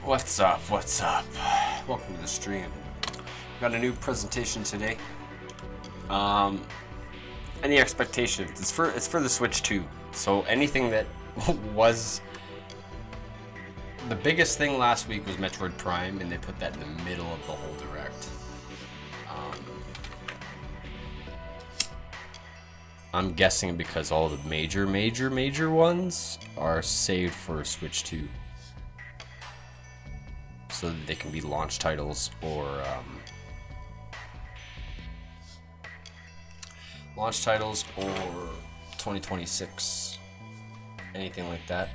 What's up? What's up? Welcome to the stream. Got a new presentation today. Any expectations? It's for the Switch 2. So anything that was the biggest thing last week was Metroid Prime, and they put that in the middle of the whole direct. I'm guessing because all the major ones are saved for Switch 2. So that they can be launch titles or 2026, anything like that.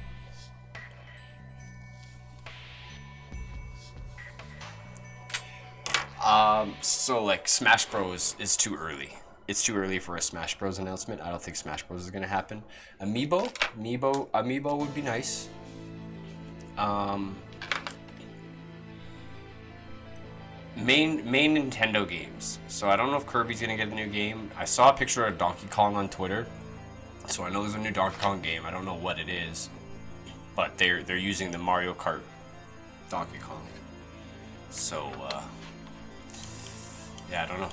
So like Smash Bros is too early. It's too early for a Smash Bros announcement. I don't think Smash Bros is gonna happen. Amiibo would be nice. Main Nintendo games. So I don't know if Kirby's gonna get a new game. I saw a picture of Donkey Kong on Twitter, so I know there's a new Donkey Kong game. I don't know what it is, but they're using the Mario Kart Donkey Kong. So yeah, I don't know.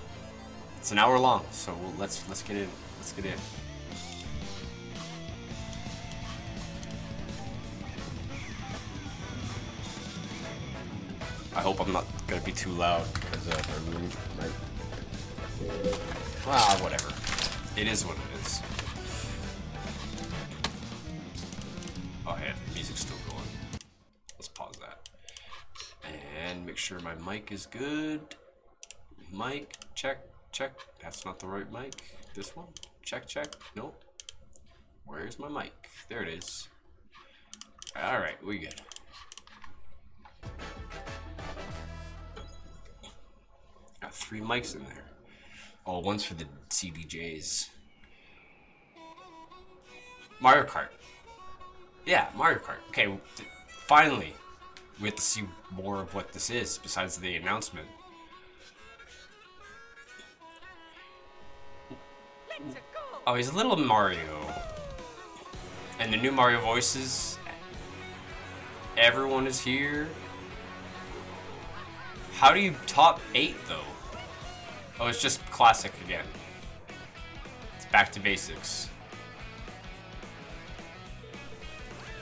It's an hour long, so let's get in. Let's get in. I hope I'm not gonna be too loud because whatever. It is what it is. Oh, hey, the music's still going. Let's pause that and make sure my mic is good. Mic check. That's not the right mic. This one. Check. Nope. Where's my mic? There it is. All right, we good. Got 3 mics in there. Oh, one's for the CDJs. Mario Kart. Yeah, Mario Kart. Okay, finally, we have to see more of what this is besides the announcement. Oh, he's a little Mario. And the new Mario voices. Everyone is here. How do you top 8 though? Oh, it's just classic again. It's back to basics.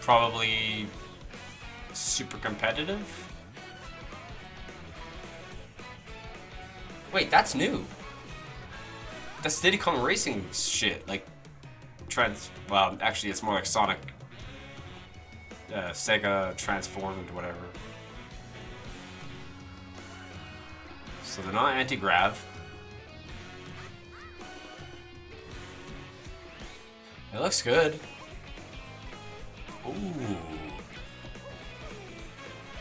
Probably super competitive. Wait, that's new. That's Diddy Kong Racing shit. Like, well, actually, it's more like Sonic. Sega transformed, whatever. So they're not anti-grav. It looks good. Ooh.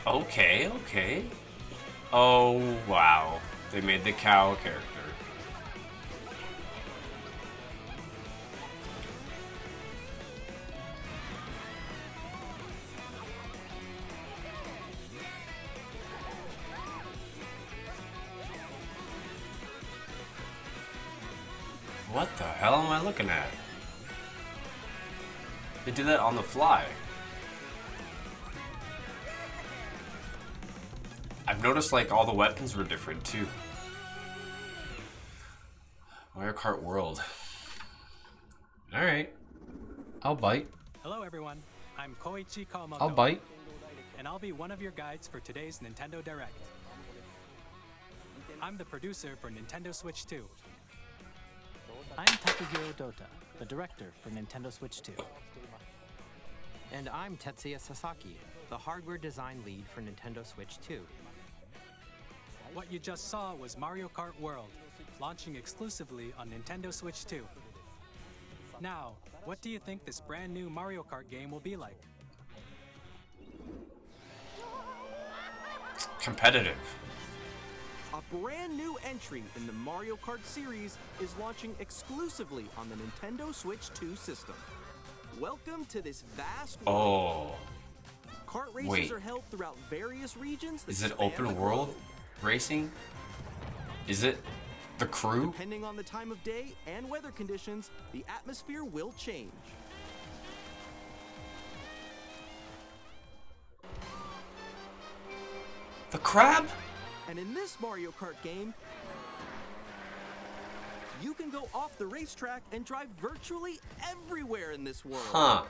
Okay. Oh, wow. They made the cow character. What the hell am I looking at? They did that on the fly. I've noticed like all the weapons were different too. Mario Kart World. Alright. I'll bite. Hello everyone, I'm Koichi Kawamoto. I'll bite. And I'll be one of your guides for today's Nintendo Direct. I'm the producer for Nintendo Switch 2. I'm Takuhiro Dota, the director for Nintendo Switch 2. And I'm Tetsuya Sasaki, the hardware design lead for Nintendo Switch 2. What you just saw was Mario Kart World, launching exclusively on Nintendo Switch 2. Now, what do you think this brand new Mario Kart game will be like? Competitive. A brand new entry in the Mario Kart series is launching exclusively on the Nintendo Switch 2 system. Welcome to this vast world. Oh. Kart races are held throughout various regions. Is it open world racing? Is it? The crew? Depending on the time of day and weather conditions, the atmosphere will change. The crab? And in this Mario Kart game, you can go off the racetrack and drive virtually everywhere in this world. Huh.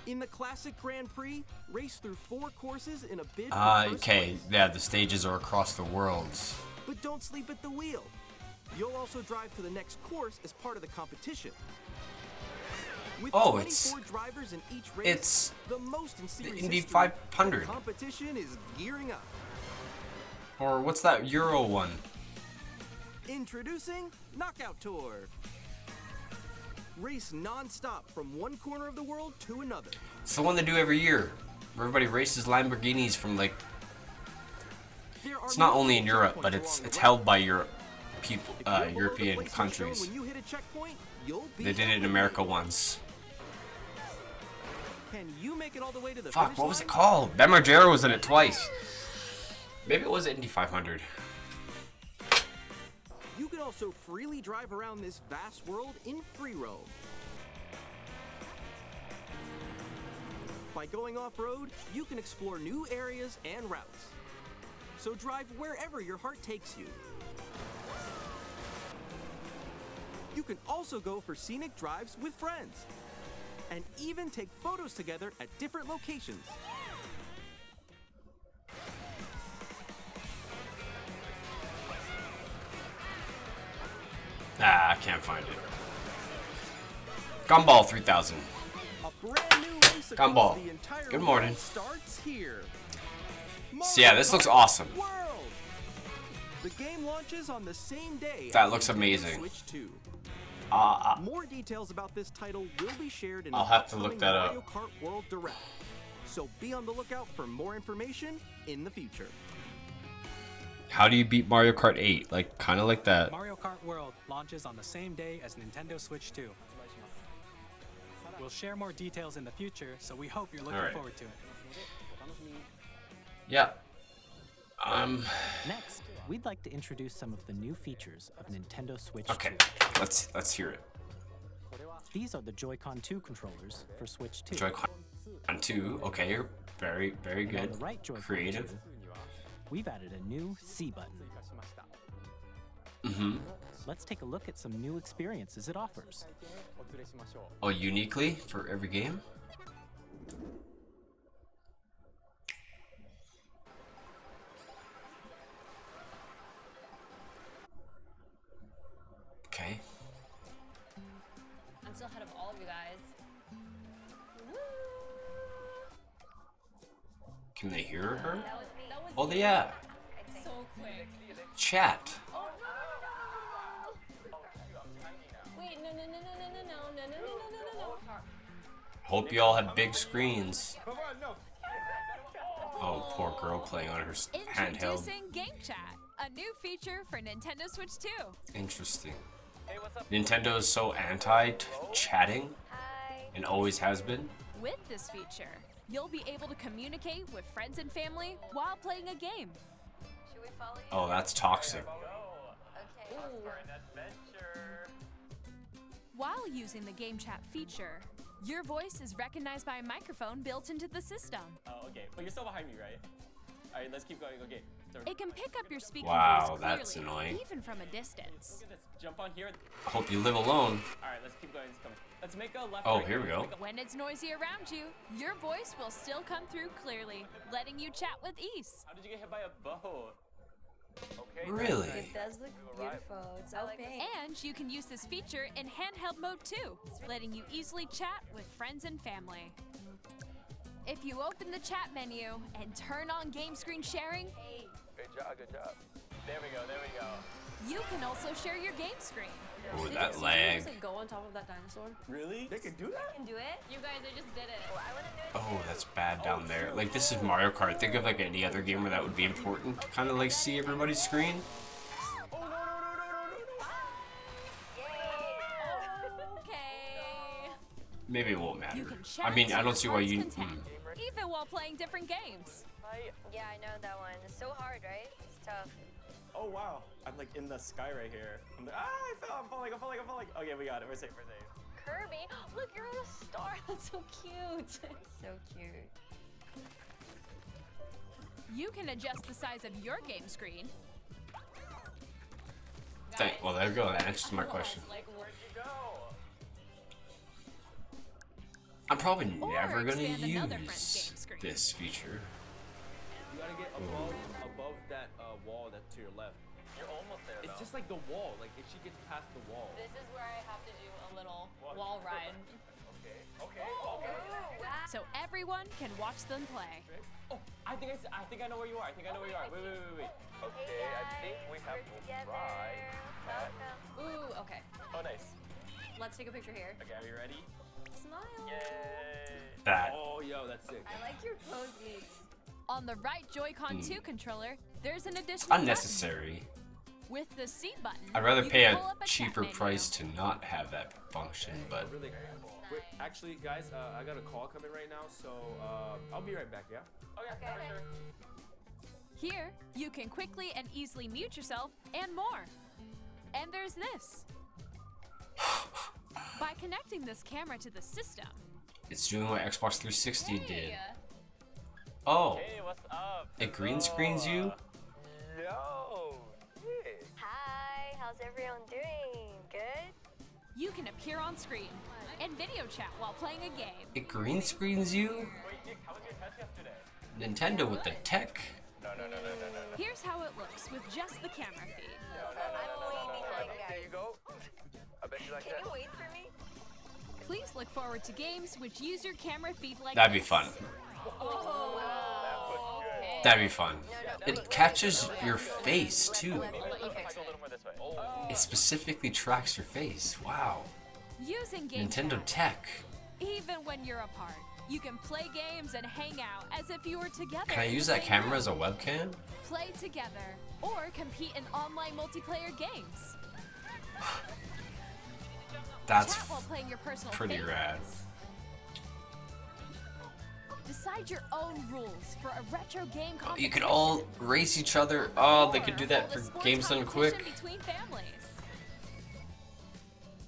In the classic Grand Prix, race through 4 courses in a bid for first Okay. place. Yeah, the stages are across the worlds. But don't sleep at the wheel. You'll also drive to the next course as part of the competition. With Oh, 24 drivers in each race, it's the most in series Indy history, 500. the competition is gearing up. Or what's that Euro one? Introducing Knockout Tour. Race non-stop from one corner of the world to another. It's the one they do every year. Where everybody races Lamborghinis from like. There are It's not only in multiple Europe, but checkpoints it's along the held route. by Europe people, If you're below the European place shown countries. when you hit a checkpoint, you'll be They did it in the America lead. once. Can you make it all the way to the Fuck, finish what was line? it called? Ben Margera was in it twice. Maybe it was Indy 500. You can also freely drive around this vast world in free roam. By going off-road, you can explore new areas and routes. So drive wherever your heart takes you. You can also go for scenic drives with friends. And even take photos together at different locations. Ah, I can't find it. Gumball 3000. A brand new race across Gumball. the entire Good morning. world starts here. So yeah, this looks awesome. World. The game launches on the same day. That as looks Nintendo amazing. Switch 2. Uh, More details about this title will be shared in I'll an have to look upcoming that up. Mario Kart World Direct. So be on the lookout for more information in the future. how do you beat Mario Kart 8? Like, kind of like that. Mario Kart World launches on the same day as Nintendo Switch 2. We'll share more details in the future, so we hope you're looking Alright. forward to it. Yeah. Next, we'd like to introduce some of the new features of Nintendo Switch Okay. 2. Let's hear it. These are the Joy-Con 2 controllers for Switch 2. Joy-Con 2. Okay. Very, very And on good. the right Joy-Con Creative. 2, we've added a new C button. Mm-hmm. Let's take a look at some new experiences it offers. Oh, uniquely for every game? Okay. I'm still ahead of all of you guys. Woo! Can they hear her? That was Oh, yeah. so quick. Chat. Oh no! Wait, no, no, no, no, no, no, no, no, no, no, no, no. Hope you all have big screens. Oh, poor girl playing on her handheld. Introducing Game Chat, a new feature for Nintendo Switch 2. Interesting. Nintendo is so anti-chatting and always has been. With this feature, you'll be able to communicate with friends and family while playing a game. Oh, that's toxic. While using the Game Chat feature, your voice is recognized by a microphone built into the system. Oh, okay. But you're still behind me, right? Alright, let's keep going. Okay. Sorry. It can pick up your speaking Wow, voice that's clearly, annoying. even from a distance. Look at this. Jump on here. Hope you live alone. Alright, let's keep going. Let's make a left. Oh, right. here we go. Let's make When it's noisy around you, your voice will still come through clearly, letting you chat with ease. How did you get hit by a bow? Really? It does look beautiful. It's so pink. And you can use this feature in handheld mode too, letting you easily chat with friends and family. If you open the chat menu and turn on game screen sharing, Good job, good job. There we go, there we go. you can also share your game screen. Oh, that lag. Go on top of that dinosaur. Really? They can do that? Can do it. You guys, I just did it. Oh, that's bad down there. Like, this is Mario Kart. Think of like any other game where that would be important to kind of like see everybody's screen. Okay. Maybe it won't matter. You can chat I mean, to I your don't see why heart's you. content, even while playing different games. Yeah, I know that one. It's so hard, right? It's tough. Oh wow, I'm like in the sky right here. I'm like, I fell, I'm falling. Okay, we got it. We're safe. Kirby, look, you're on a star. That's so cute. So cute. You can adjust the size of your game screen. Well, there you go. That answers my question. Like, Where'd you go? I'm probably Or never gonna expand another friend's use game screen. this feature. You gotta get above that wall that's to your left. You're almost there. It's just like the wall. Like if she gets past the wall. this is where I have to do a little wall ride. Okay. So everyone can watch them play. Oh, I think I know where you are. Wait. Okay, I think we have to try. Ooh, okay. Oh, nice. Let's take a picture here. Okay, are you ready? Smile. Yay! That. Oh, yo, that's sick. I like your pose, Meeks. On the right Joy-Con 2 controller, there's an additional button. Unnecessary. With the C button, I'd rather you pay can a pull up chat cheaper menu. price to not have that function, but Really? Wait, actually, guys, I got a call coming right now, so I'll be right back. Yeah. Okay. For sure. Here, you can quickly and easily mute yourself and more. And there's this. By connecting this camera to the system, it's doing what Xbox 360 did. Hey, Oh, Hey, what's up? it green screens you? Yo. Hi, how's everyone doing? Good? you can appear on screen and video chat while playing a game. It green screens you? Wait, Nick, how was your test yesterday? Nintendo with the tech. No. Here's how it looks with just the camera feed. I'm way behind, There guys. you go. I bet you like Can you wait for me? Please look forward to games which use your camera feed like That'd be this. fun. Oh, okay. That'd be fun. It catches your face too. Let you fix A it. little more this way. It specifically tracks your face. Wow. Using game Nintendo chat, tech. even when you're apart, you can play games and hang out as if you were together. Can I in use the that same camera room. as a webcam? Play together or compete in online multiplayer games. That's Chat while playing your personal pretty rad. favorites. Decide your own rules for a retro game competition. You could all race each other. Oh, they could do that Hold a for sports Games Done competition Quick. between families.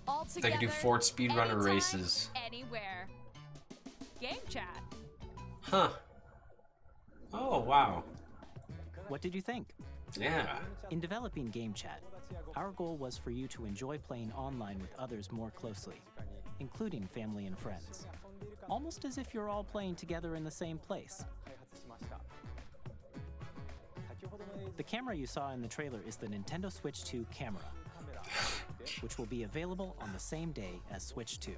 All They could do together, Ford speedrunner anytime, races. Anywhere. Game chat. Huh. Oh, wow. What did you think? Yeah. In developing Game Chat, our goal was for you to enjoy playing online with others more closely, including family and friends. Almost as if you're all playing together in the same place. The camera you saw in the trailer is the Nintendo Switch 2 camera, which will be available on the same day as Switch 2.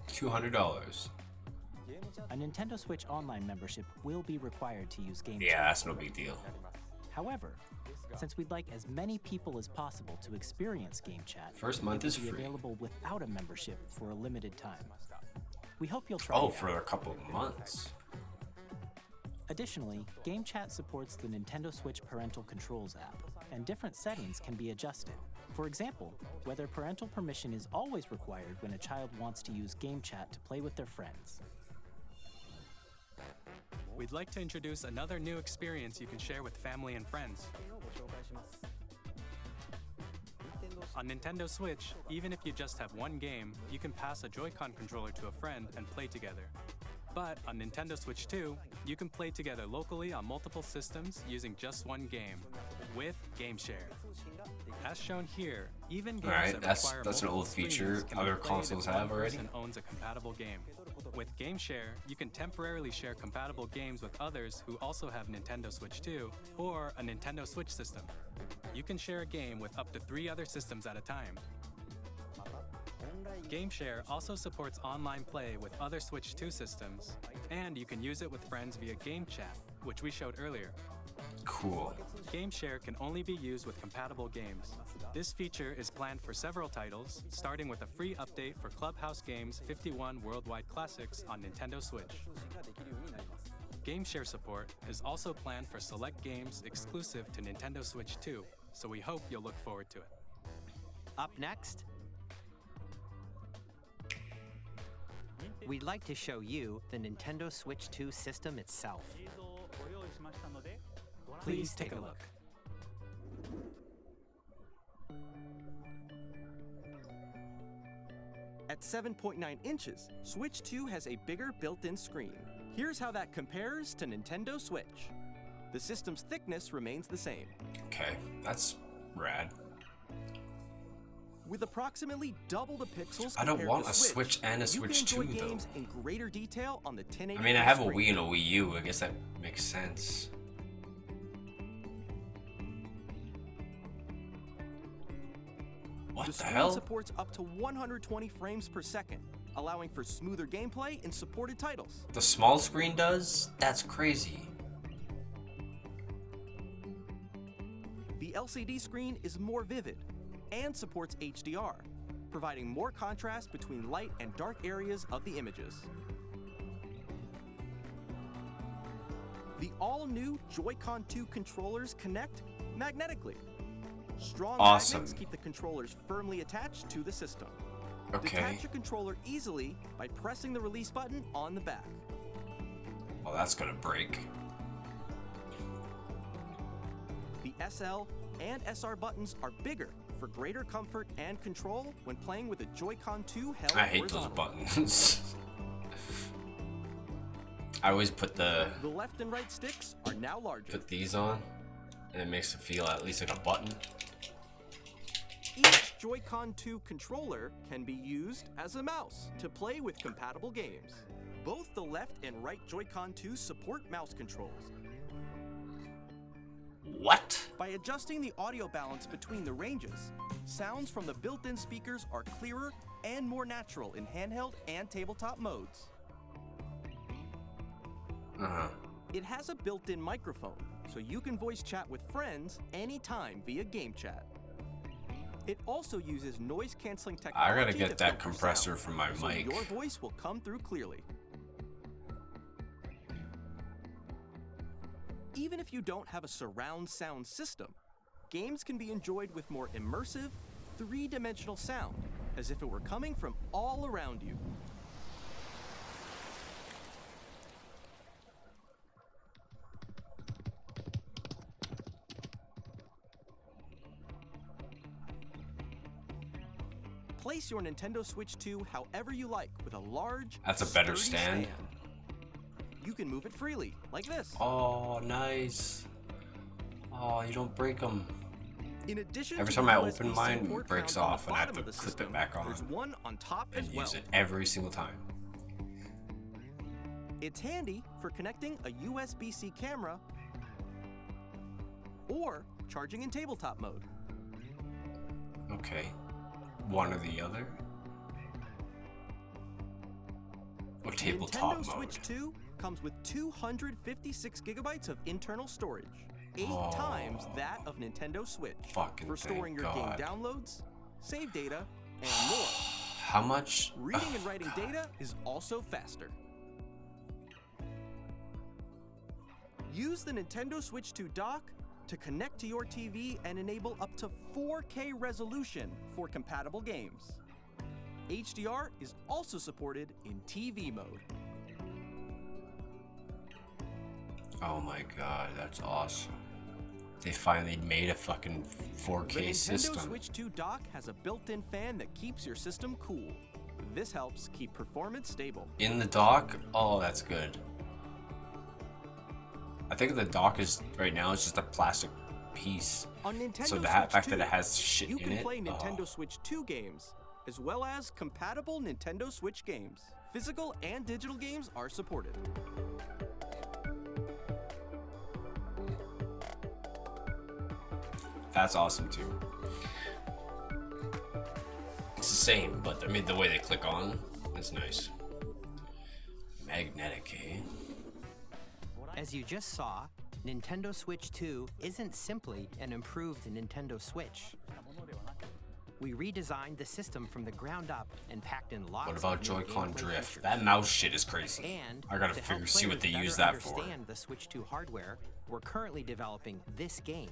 $200. A Nintendo Switch Online membership will be required to use Game Yeah, Chat. that's no big deal. However, since we'd like as many people as possible to experience Game Chat, First month it is will be free. available without a membership for a limited time. We hope you'll try Oh, it out. for a couple of months. Additionally, Game Chat supports the Nintendo Switch Parental Controls app, and different settings can be adjusted. For example, whether parental permission is always required when a child wants to use Game Chat to play with their friends. We'd like to introduce another new experience you can share with family and friends. On Nintendo Switch, even if you just have one game, you can pass a Joy-Con controller to a friend and play together. But on Nintendo Switch 2, you can play together locally on multiple systems using just one game, with GameShare. As shown here, even games Alright, that that's require an multiple old feature screens can be other played consoles if one have already. person owns a compatible game. With GameShare, you can temporarily share compatible games with others who also have Nintendo Switch 2 or a Nintendo Switch system. You can share a game with up to 3 other systems at a time. GameShare also supports online play with other Switch 2 systems, and you can use it with friends via Game Chat, which we showed earlier. Cool. GameShare can only be used with compatible games. This feature is planned for several titles, starting with a free update for Clubhouse Games 51 Worldwide Classics on Nintendo Switch. GameShare support is also planned for select games exclusive to Nintendo Switch 2, so we hope you'll look forward to it. Up next, we'd like to show you the Nintendo Switch 2 system itself. Please take a look. At 7.9 inches, Switch 2 has a bigger built-in screen. Here's how that compares to Nintendo Switch. The system's thickness remains the same. Okay, that's rad. With approximately double the pixels I don't compared want to a Switch and a Switch you can enjoy 2 though. games in greater detail on the 1080p I mean, I have a screen. Wii and a Wii U. I guess that makes sense. What The the screen hell? supports up to 120 frames per second, allowing for smoother gameplay in supported titles. The small screen does? That's crazy. The LCD screen is more vivid and supports HDR, providing more contrast between light and dark areas of the images. The all-new Joy-Con 2 controllers connect magnetically. Strong Awesome. magnets keep the controllers firmly attached to the system. Okay. Detach your controller easily by pressing the release button on the back. Well, that's gonna break. The SL and SR buttons are bigger for greater comfort and control when playing with a Joy-Con 2 held I hate those horizontally. buttons. I always put The left and right sticks are now larger. these on, and it makes it feel at least like a button. Each Joy-Con 2 controller can be used as a mouse to play with compatible games. Both the left and right Joy-Con 2 support mouse controls. What? By adjusting the audio balance between the ranges, sounds from the built-in speakers are clearer and more natural in handheld and tabletop modes. Uh-huh. It has a built-in microphone, so you can voice chat with friends anytime via game chat. It also uses noise-canceling I technology gotta get to that filter compressor sound, from my so mic. your voice will come through clearly. Even if you don't have a surround sound system, games can be enjoyed with more immersive, three-dimensional sound, as if it were coming from all around you. Place your Nintendo Switch 2 however you like with a large, That's a better sturdy stand. You can move it freely, like this. Oh, nice. Oh, you don't break them. In addition Every to time the I USB-C open mine, port it breaks found on the off and I have bottom to of the clip it system, back on There's one on top and as well. use it every single time. It's handy for connecting a USB-C camera or charging in tabletop mode. Okay. One or the other. Or tabletop Nintendo mode. Switch 2 comes with 256 gigabytes of internal storage, 8 Oh. times that of Nintendo Switch, Fucking for storing thank your God. game downloads, save data, and more. How much? Reading Oh, and writing God. data is also faster. Use the Nintendo Switch 2 dock to connect to your TV and enable up to 4K resolution for compatible games. HDR is also supported in TV mode. Oh my god, that's awesome. They finally made a fucking The 4K Nintendo system. Switch 2 dock has a built-in fan that keeps your system cool. This helps keep performance stable. In the dock? Oh, that's good. I think the dock is, right now, it's just a plastic piece. On Nintendo So the Switch fact 2, that it has shit you in can it, play Nintendo oh. Switch 2 games, as well as compatible Nintendo Switch games. Physical and digital games are supported. That's awesome too. It's the same, but I mean the way they click on is nice. Magnetic, eh? As you just saw, Nintendo Switch 2 isn't simply an improved Nintendo Switch. We redesigned the system from the ground up and packed in lots What about of new Joy-Con gameplay drift? features. That mouse shit is crazy. And I gotta to help see what they players use better that for. understand the Switch 2 hardware, we're currently developing this game.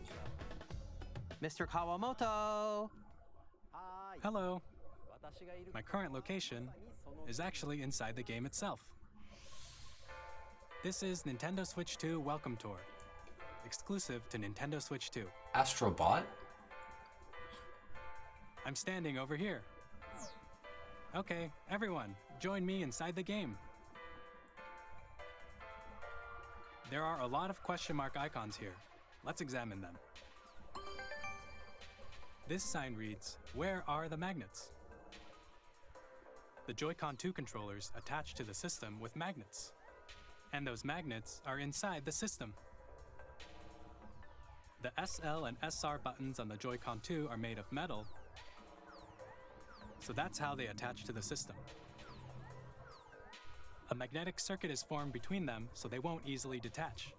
Mr. Kawamoto! Hello. My current location is actually inside the game itself. This is Nintendo Switch 2 Welcome Tour. exclusive to Nintendo Switch 2. Astrobot? I'm standing over here. Okay, everyone, join me inside the game. There are a lot of question mark icons here. Let's examine them. This sign reads, "Where are the magnets?" The Joy-Con 2 controllers attach to the system with magnets. And those magnets are inside the system. The SL and SR buttons on the Joy-Con 2 are made of metal, so that's how they attach to the system. A magnetic circuit is formed between them, so they won't easily detach.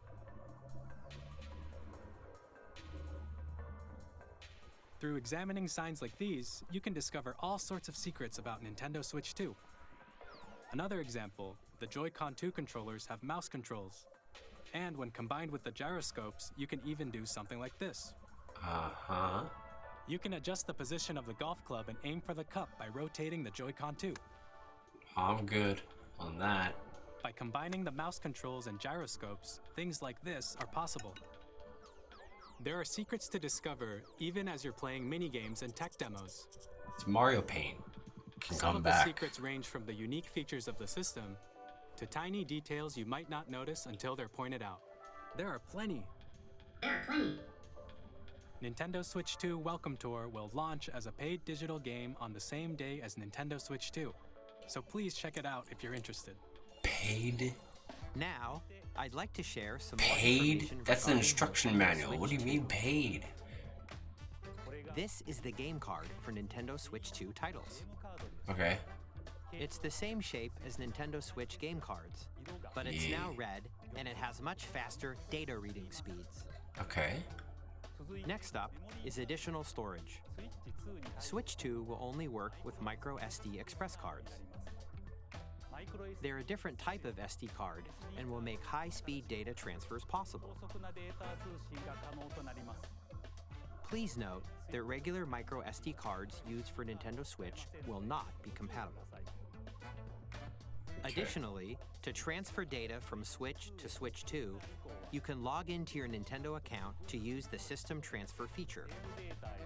Through examining signs like these, you can discover all sorts of secrets about Nintendo Switch 2. Another example, the Joy-Con 2 controllers have mouse controls. And when combined with the gyroscopes, you can even do something like this. Uh-huh. You can adjust the position of the golf club and aim for the cup by rotating the Joy-Con 2. I'm good on that. By combining the mouse controls and gyroscopes, things like this are possible. There are secrets to discover even as you're playing minigames and tech demos. It's Mario Paint. Can Some come of the back. secrets range from the unique features of the system to tiny details you might not notice until they're pointed out. There are plenty. Nintendo Switch 2 Welcome Tour will launch as a paid digital game on the same day as Nintendo Switch 2. So please check it out if you're interested. Paid? Now, I'd like to share some more Paid? information That's the regarding instruction Nintendo manual. Switch What do you 2. mean paid? This is the game card for Nintendo Switch 2 titles. Okay. It's the same shape as Nintendo Switch game cards, but it's Yeah. now red and it has much faster data reading speeds. Okay. Next up is additional storage. Switch 2 will only work with micro SD express cards. They're a different type of SD card and will make high-speed data transfers possible. Please note that regular micro SD cards used for Nintendo Switch will not be compatible. Additionally, to transfer data from Switch to Switch 2, you can log into your Nintendo account to use the System Transfer feature.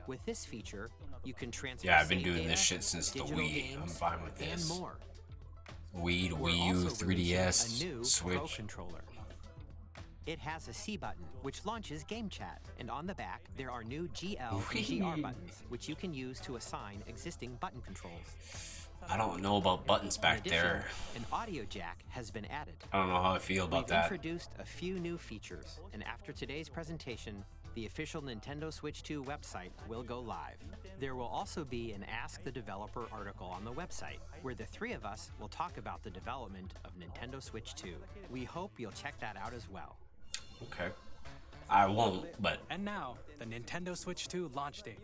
With this feature, you can transfer Yeah, I've been save doing this data, shit since the digital Wii. I'm games, fine with and this. more. Wii, We're Wii U, also 3DS, releasing a new Pro Switch. controller. It has a C button, which launches Game Chat, and on the back there are new GL and GR buttons, which you can use to assign existing button controls. I don't know about buttons In back addition, there. an audio jack has been added. I don't know how I feel about We've that. introduced a few new features, and after today's presentation, the official Nintendo Switch 2 website will go live. There will also be an Ask the Developer article on the website, where the three of us will talk about the development of Nintendo Switch 2. We hope you'll check that out as well. Okay. I won't, but And now, the Nintendo Switch 2 launch date.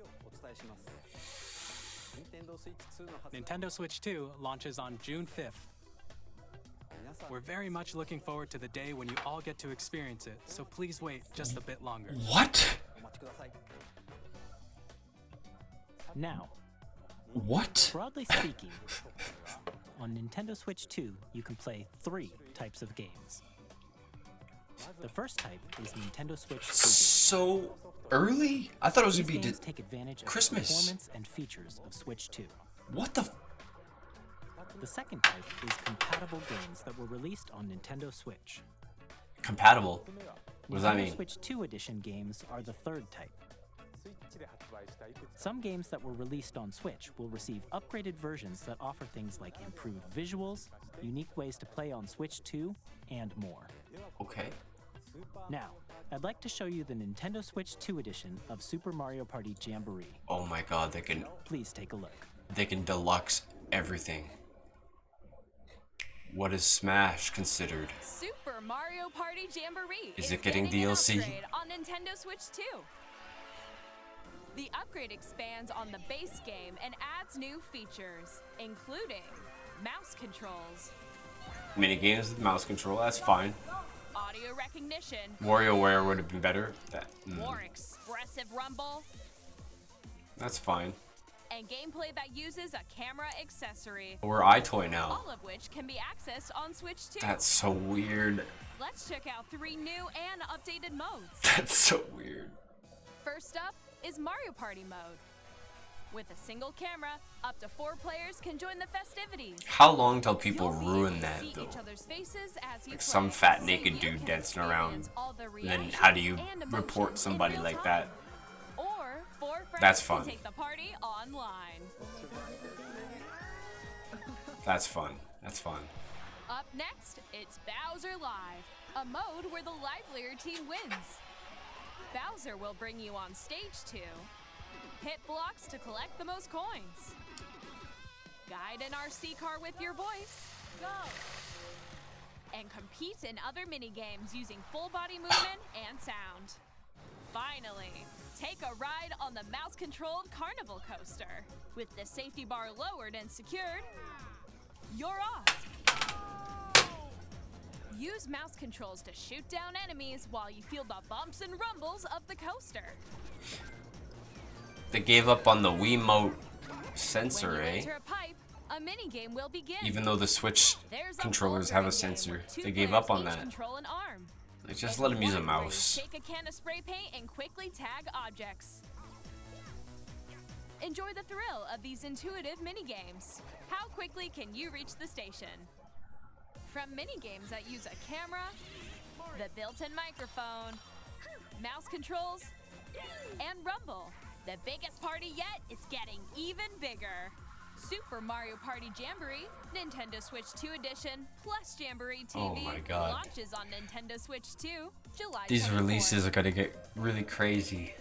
Nintendo Switch 2 launches on June 5th. We're very much looking forward to the day when you all get to experience it, so please wait just a bit longer. what? Now, What? broadly speaking, on Nintendo Switch 2, you can play 3 types of games. The first type is Nintendo Switch 2 games. So early? I thought it was These gonna be games take advantage of the Christmas. performance and features of Switch 2. what the? The second type is compatible games that were released on Nintendo Switch. Compatible. What does that Nintendo mean? Switch 2 edition games are the third type. Some games that were released on Switch will receive upgraded versions that offer things like improved visuals, unique ways to play on Switch 2, and more. Okay. Now, I'd like to show you the Nintendo Switch 2 edition of Super Mario Party Jamboree. Oh my God, they can Please take a look. deluxe everything. What is Smash considered? Super Mario Party Jamboree Is it getting an DLC? upgrade on Nintendo Switch 2. The upgrade expands on the base game and adds new features, including mouse controls, Minigames with mouse control, that's fine. audio recognition, WarioWare would have been better. more expressive rumble, That's fine. and gameplay that uses a camera accessory. We're iToy now. All of which can be accessed on Switch 2. That's so weird. Let's check out 3 new and updated modes. That's so weird. First up is Mario Party mode. With a single camera, up to 4 players can join the festivities. How long till people You'll be ruin able to that see though? each other's faces as you Like play, some fat so naked you dude can dancing around. experience all the And then how do you reactions and report emotions in somebody real like time. that? Or 4 friends That's can fun. take the party online. That's fun. That's fun. Up next, it's Bowser Live, a mode where the livelier team wins. Bowser will bring you on stage to hit blocks to collect the most coins, guide an RC car with your voice, go, and compete in other mini-games using full body movement and sound. Finally, take a ride on the mouse-controlled carnival coaster. With the safety bar lowered and secured, you're off. Use mouse controls to shoot down enemies while you feel the bumps and rumbles of the coaster. They gave up on the Wiimote sensor, When you eh? enter a pipe, a minigame will begin. Even though the Switch There's controllers bouldering have a game sensor, where 2 they gave players up on each that. Control an arm. Like, just It's let him use a one where you mouse. Take a can of spray paint and quickly tag objects. Enjoy the thrill of these intuitive minigames. How quickly can you reach the station? From minigames that use a camera, the built-in microphone, mouse controls, and rumble, the biggest party yet is getting even bigger. Super Mario Party Jamboree, Nintendo Switch 2 Edition, plus Jamboree TV Oh my God. launches on Nintendo Switch 2, July These 24th. releases are gonna get really crazy.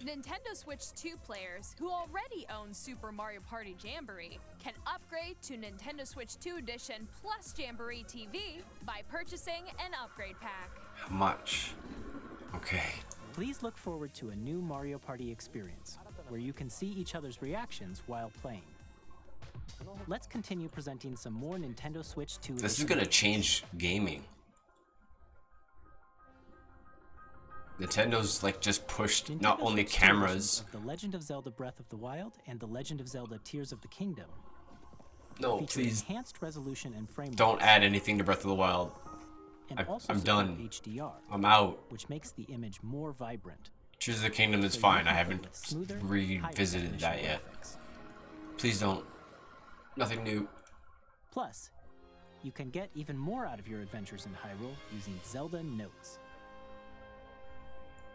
Nintendo Switch 2 players who already own Super Mario Party Jamboree can upgrade to Nintendo Switch 2 Edition plus Jamboree TV by purchasing an upgrade pack. How much? Okay. Please look forward to a new Mario Party experience, where you can see each other's reactions while playing. Let's continue presenting some more Nintendo Switch 2. This is gonna change gaming. Nintendo's like just pushed Nintendo not only Switch 2 cameras. editions of The Legend of Zelda Breath of the Wild and The Legend of Zelda Tears of the Kingdom No, feature please enhanced resolution and frame don't rates, add anything to Breath of the Wild. and I'm also support done. HDR, I'm out. which makes the image more vibrant. Tears of the Kingdom is so you fine. can I play haven't with smoother, higher revisited that definition yet. graphics. Please don't. Nothing new. Plus, you can get even more out of your adventures in Hyrule using Zelda Notes.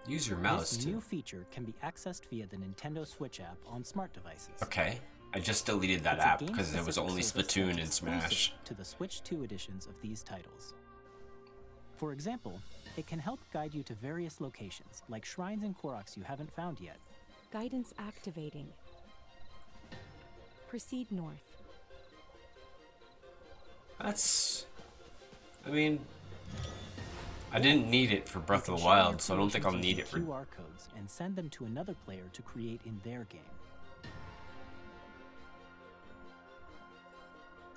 Use your mouse This too. new feature can be accessed via the Nintendo Switch app on smart devices. Okay. I just deleted that It's a app because it was game-specific only service Splatoon that's and exclusive Smash. to the Switch 2 editions of these titles. For example, it can help guide you to various locations, like shrines and Koroks you haven't found yet. Guidance activating. Proceed north. That's. I mean, I didn't need it for Breath You of can the share your Wild, so I don't think I'll creations need it using for. QR codes and send them to another player to create in their game.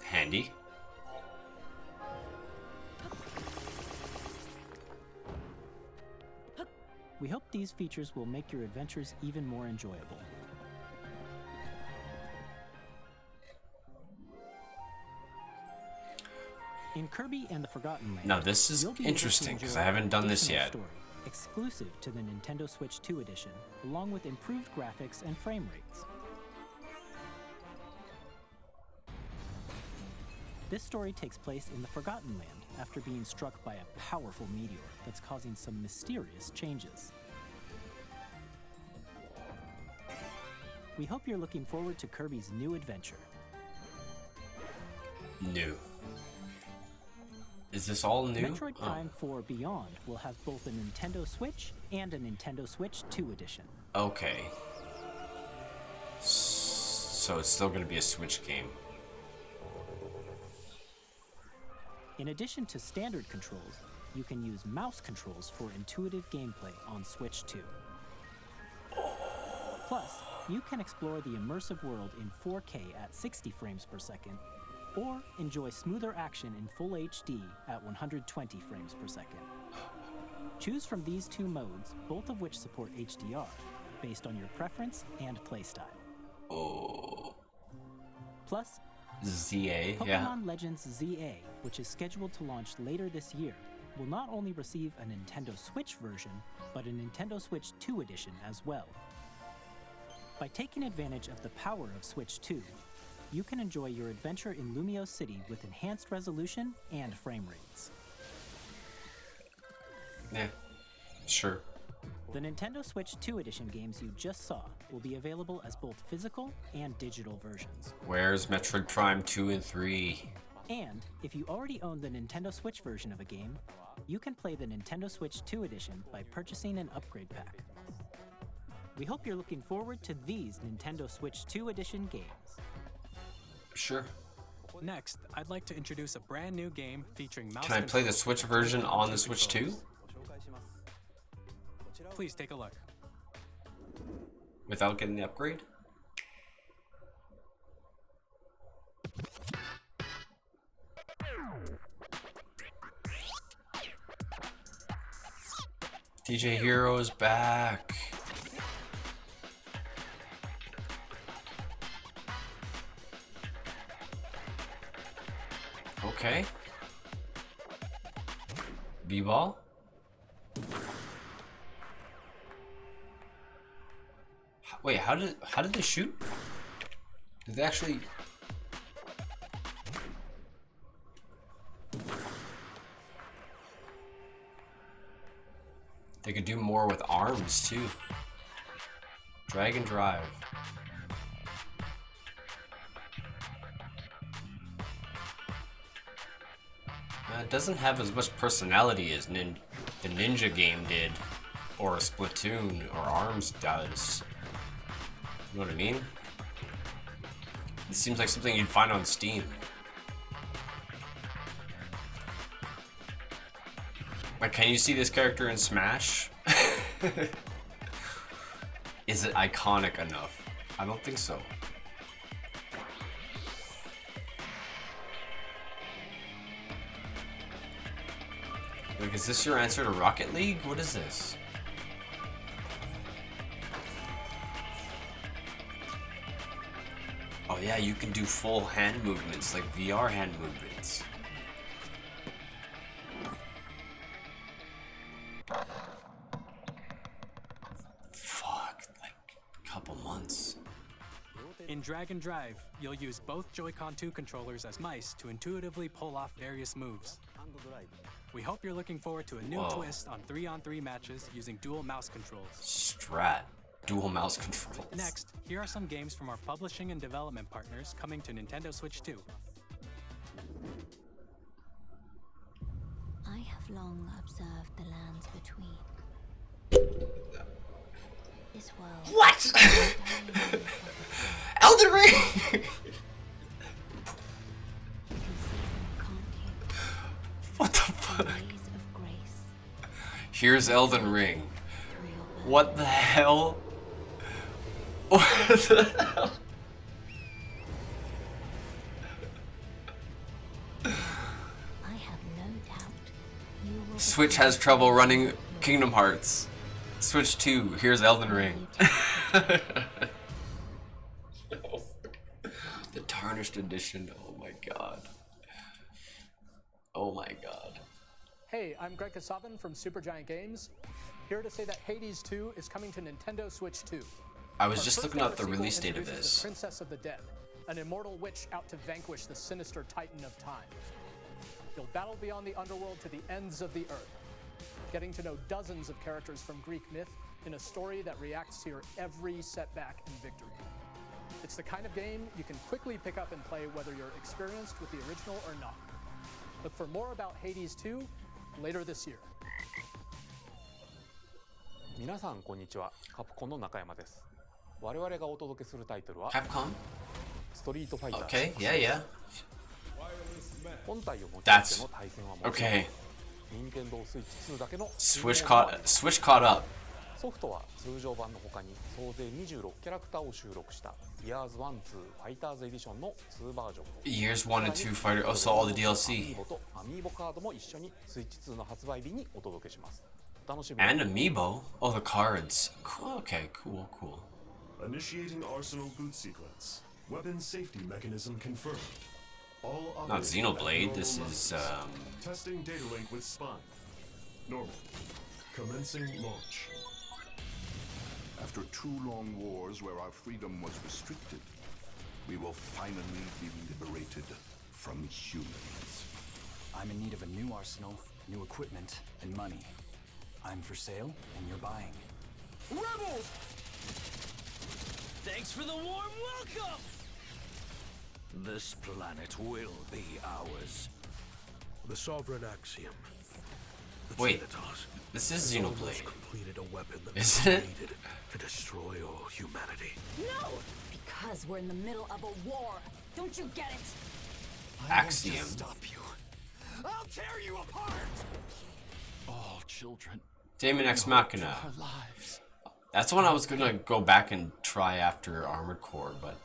Handy. We hope these features will make your adventures even more enjoyable. In Kirby and the Forgotten Land, Now this is you'll be able to interesting because I enjoy haven't done this additional yet. Story, exclusive to the Nintendo Switch 2 edition, along with improved graphics and frame rates. This story takes place in the Forgotten Land after being struck by a powerful meteor that's causing some mysterious changes. We hope you're looking forward to Kirby's new adventure. New. Is this all new? Metroid Oh. Prime 4 Beyond will have both a Nintendo Switch and a Nintendo Switch 2 edition. Okay. So it's still gonna be a Switch game. In addition to standard controls, you can use mouse controls for intuitive gameplay on Switch 2. Plus, you can explore the immersive world in 4K at 60 frames per second, or enjoy smoother action in full HD at 120 frames per second. Choose from these two modes, both of which support HDR, based on your preference and playstyle. Oh. Plus, ZA, Pokemon yeah. Legends ZA, which is scheduled to launch later this year, will not only receive a Nintendo Switch version, but a Nintendo Switch 2 edition as well. By taking advantage of the power of Switch 2, you can enjoy your adventure in Lumio City with enhanced resolution and frame rates. Yeah, sure. The Nintendo Switch 2 edition games you just saw will be available as both physical and digital versions. Where's Metroid Prime 2 and 3? And if you already own the Nintendo Switch version of a game, you can play the Nintendo Switch 2 edition by purchasing an upgrade pack. We hope you're looking forward to these Nintendo Switch 2 edition games. Sure. Next, I'd like to introduce a brand new game featuring mouse Can I play the controls Switch and version on the controllers. Switch 2? Please take a look. Without getting the upgrade? DJ Hero's back. Okay. B-ball? Wait, how did they shoot? Did they actually? They could do more with arms too. Drag and drive. It doesn't have as much personality as the Ninja game did, or Splatoon, or ARMS does. You know what I mean? It seems like something you'd find on Steam. Like, can you see this character in Smash? Is it iconic enough? I don't think so. Like, is this your answer to Rocket League? What is this? Oh yeah, you can do full hand movements, like VR hand movements. Fuck, like a couple months. In Drag and Drive, you'll use both Joy-Con 2 controllers as mice to intuitively pull off various moves. We hope you're looking forward to a new Whoa. twist on 3-on-3 matches using dual mouse controls. Strat. Dual mouse controls. Next, here are some games from our publishing and development partners coming to Nintendo Switch 2. I have long observed the lands between. This world. What? Elden Ring! What the fuck? Here's Elden Ring. What the hell? What the hell? I have no doubt you will Switch has trouble running Kingdom Hearts. Switch 2, here's Elden Ring. The Tarnished Edition, oh my god. Oh my god. Hey, I'm Greg Kasavin from Supergiant Games, here to say that Hades 2 is coming to Nintendo Switch 2. I was Our just first looking up ever the sequel release date of introduces this. The Princess of the Dead, an immortal witch out to vanquish the sinister Titan of Time. You'll battle beyond the underworld to the ends of the earth, getting to know dozens of characters from Greek myth in a story that reacts to your every setback and victory. It's the kind of game you can quickly pick up and play whether you're experienced with the original or not. Look for more about Hades 2 later this year. 皆さんこんにちは。カプコンの中山です。我々がお届けするタイトルは Capcom? ストリートファイター Okay, yeah, yeah. 本体を用いての That's 対戦はもちろん okay. 任天堂スイッチ2だけの Switch caught up. ソフトは通常版の他に総勢26キャラクターを収録した Years 1-2 Fighters Edition の2バージョン Years 1 and 2 Fighter, oh, so all the アミ DLC. ーボとアミーボカードも一緒にスイッチ2の発売日にお届けします。お楽しみに。 And Amiibo? Oh, the cards. Cool, okay, cool, cool. Initiating Arsenal boot sequence. Weapon safety mechanism confirmed. All Not operating Xenoblade, at this normal is levels. Testing data link with Spine. Normal. Commencing launch. After 2 long wars where our freedom was restricted, we will finally be liberated from humans. I'm in need of a new arsenal, new equipment, and money. I'm for sale, and you're buying. Rebels! Thanks for the warm welcome! This planet will be ours. The Sovereign Axiom. The Wait, Trinitas this is has almost Xenoblade. completed a weapon that Isn't was it? needed to destroy all humanity. No! Because we're in the middle of a war. Don't you get it? Axiom. Stop you. I'll tear you apart! All children. Damon Ex Machina. That's one I was gonna go back and try after Armored Core, but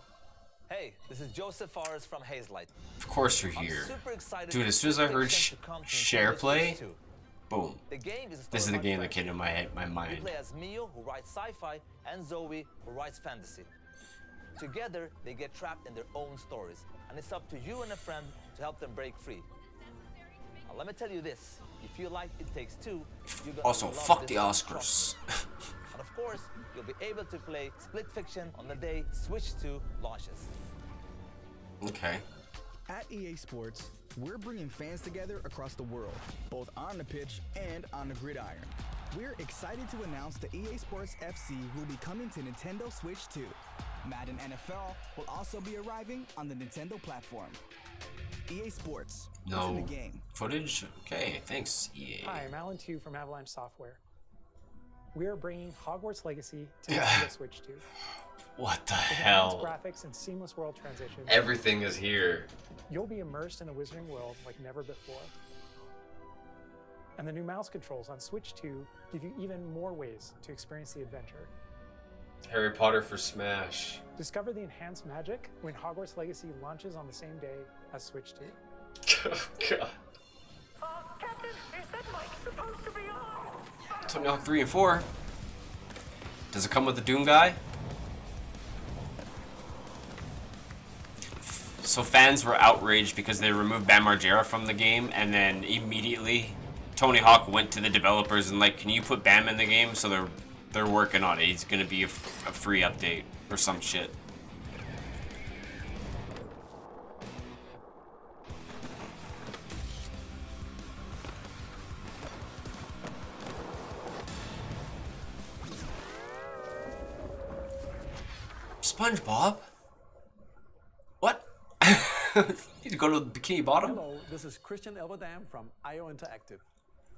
Hey, this is Joseph Forrest from Hazelight. of course you're I'm here. super excited Dude, for as soon as I heard Fiction to come to share Nintendo play, Switch 2. boom. The game is a This is story the game about that came to my You mind. play as Mio, who writes sci-fi, and Zoe, who writes fantasy. Together, they get trapped in their own stories, and it's up to you and a friend to help them break free. Now, let me tell you this: if you like It Takes Two, you're gonna Also, love fuck this the one, Oscars. trust me. And of course, you'll be able to play Split Fiction on the day Switch 2 launches. Okay. At EA Sports, we're bringing fans together across the world, both on the pitch and on the gridiron. We're excited to announce that EA Sports FC will be coming to Nintendo Switch 2. Madden NFL will also be arriving on the Nintendo platform. EA Sports, it's in the No game. footage? Okay, thanks, EA. Hi, I'm Alan Tu from Avalanche Software. We are bringing Hogwarts Legacy to Nintendo Switch 2. What the With enhanced hell? graphics and seamless world transitions. Everything is here. You'll be immersed in the Wizarding world like never before. And the new mouse controls on Switch 2 give you even more ways to experience the adventure. Harry Potter for Smash. Discover the enhanced magic when Hogwarts Legacy launches on the same day as Switch 2. Oh, God. Captain, is that mic supposed to be on? Tony Hawk 3 and 4. Does it come with the Doom guy? So fans were outraged because they removed Bam Margera from the game, and then immediately Tony Hawk went to the developers and like, can you put Bam in the game? So they're working on it. He's gonna be a free update or some shit. SpongeBob? What? Need to go to the Bikini Bottom? Hello, this is Christian Elverdam from IO Interactive.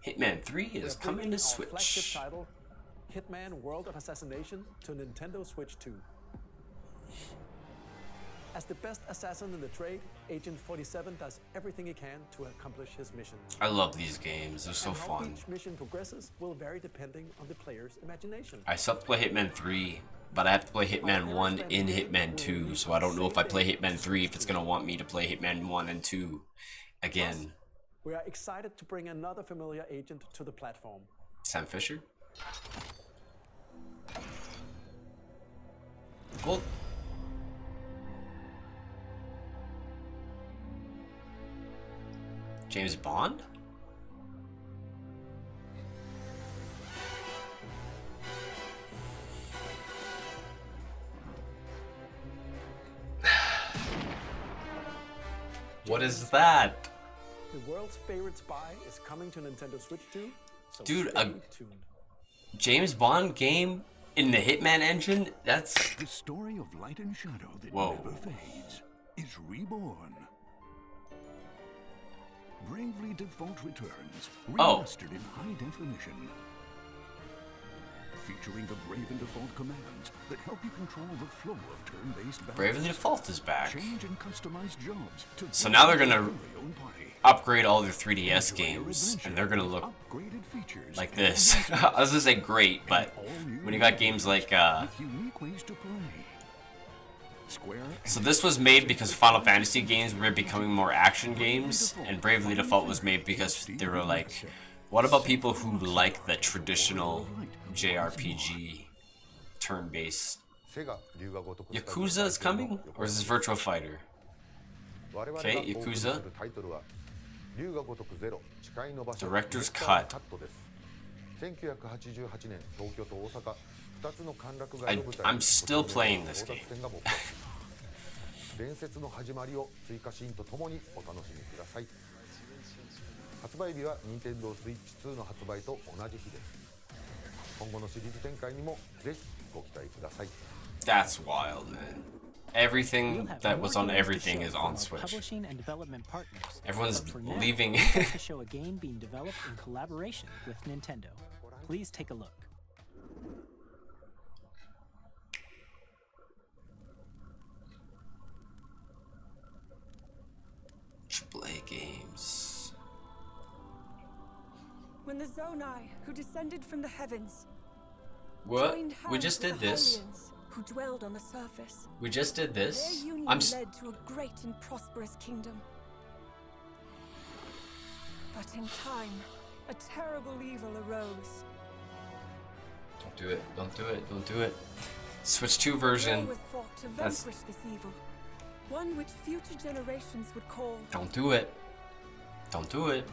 Hitman 3 is coming to Flagship Switch. title, Hitman World of Assassination, to Nintendo Switch 2. As the best assassin in the trade, Agent 47 does everything he can to accomplish his mission. I love these games. They're so And how fun. each mission progresses will vary depending on the player's imagination. I still have to play Hitman 3, but I have to play Hitman 1 in Hitman 2, so I don't know if I play Hitman 3 if it's gonna want me to play Hitman 1 and 2 again. We are excited to bring another familiar agent to the platform. Sam Fisher? Cool. James Bond? What is that? The world's favorite spy is coming to Nintendo Switch 2, so Dude, stay a tuned. James Bond game in the Hitman engine? That's... The story of light and shadow that Whoa. never fades is reborn. Bravely Default returns, Oh. remastered in high definition. Featuring the Bravely Default commands that help you control the flow of turn-based battles. Bravely Default is back. Change and customize jobs to So now they're build gonna your very own party. upgrade all their 3DS games, and they're gonna look Upgraded features like this. I was gonna say great, but when you got games like, with unique ways to play. Square so this was made because Final Fantasy games were becoming more action games, and Bravely Default was made because they were like, what about people who like the traditional JRPG turn-based Yakuza is coming? Or is this Virtual Fighter? Okay, Yakuza. Director's Cut. I'm still playing this game. 伝説の始まりを追加シーンとともにお楽しみください。発売日は Nintendo Switch 2の発売と同じ日です。今後のシリーズ展開にもぜひご期待ください。 That's wild, man. Everything that was on everything is on Switch. Publishing and development partners. Everyone's But for now, leaving. we'd like to show a game being developed in collaboration with Nintendo. Please take a look. AAA games. When the Zonai, who descended from the heavens, What? joined We hands just with did the this. Hylians, who dwelled on the surface. We just did this. Their union I'm led to a great and prosperous kingdom. But in time, a terrible evil arose. Don't do it. Don't do it. Don't do it. Switch 2 version. War was fought to That's. vanquish this evil, one which future generations would call Don't do it. Don't do it.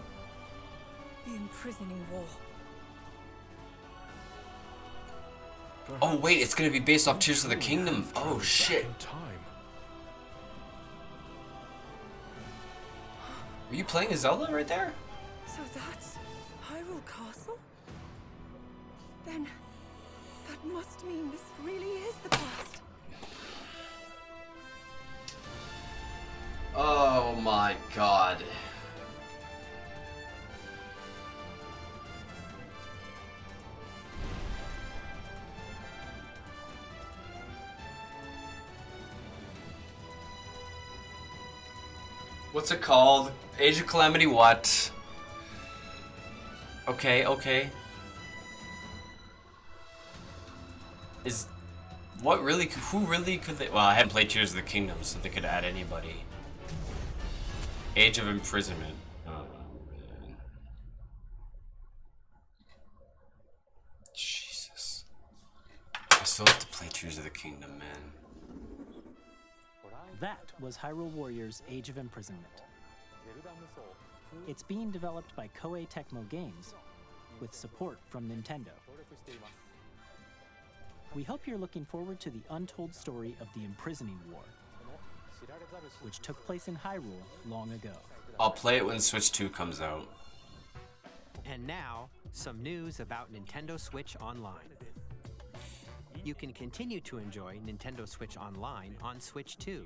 the imprisoning war. Oh wait, it's gonna be based off Tears of the Kingdom. Oh shit. Are you playing a Zelda right there? So that's Hyrule Castle? Then that must mean this really is the past. Oh my god. What's it called? Age of Calamity what? Okay, okay. Is what really who really could they, well, I haven't played Tears of the Kingdom, so they could add anybody. Age of Imprisonment. Oh man. Jesus. I still have to play Tears of the Kingdom, man. That was Hyrule Warriors Age of Imprisonment. It's being developed by Koei Tecmo Games with support from Nintendo. We hope you're looking forward to the untold story of the Imprisoning War, which took place in Hyrule long ago. I'll play it when Switch 2 comes out. And now, some news about Nintendo Switch Online. You can continue to enjoy Nintendo Switch Online on Switch 2.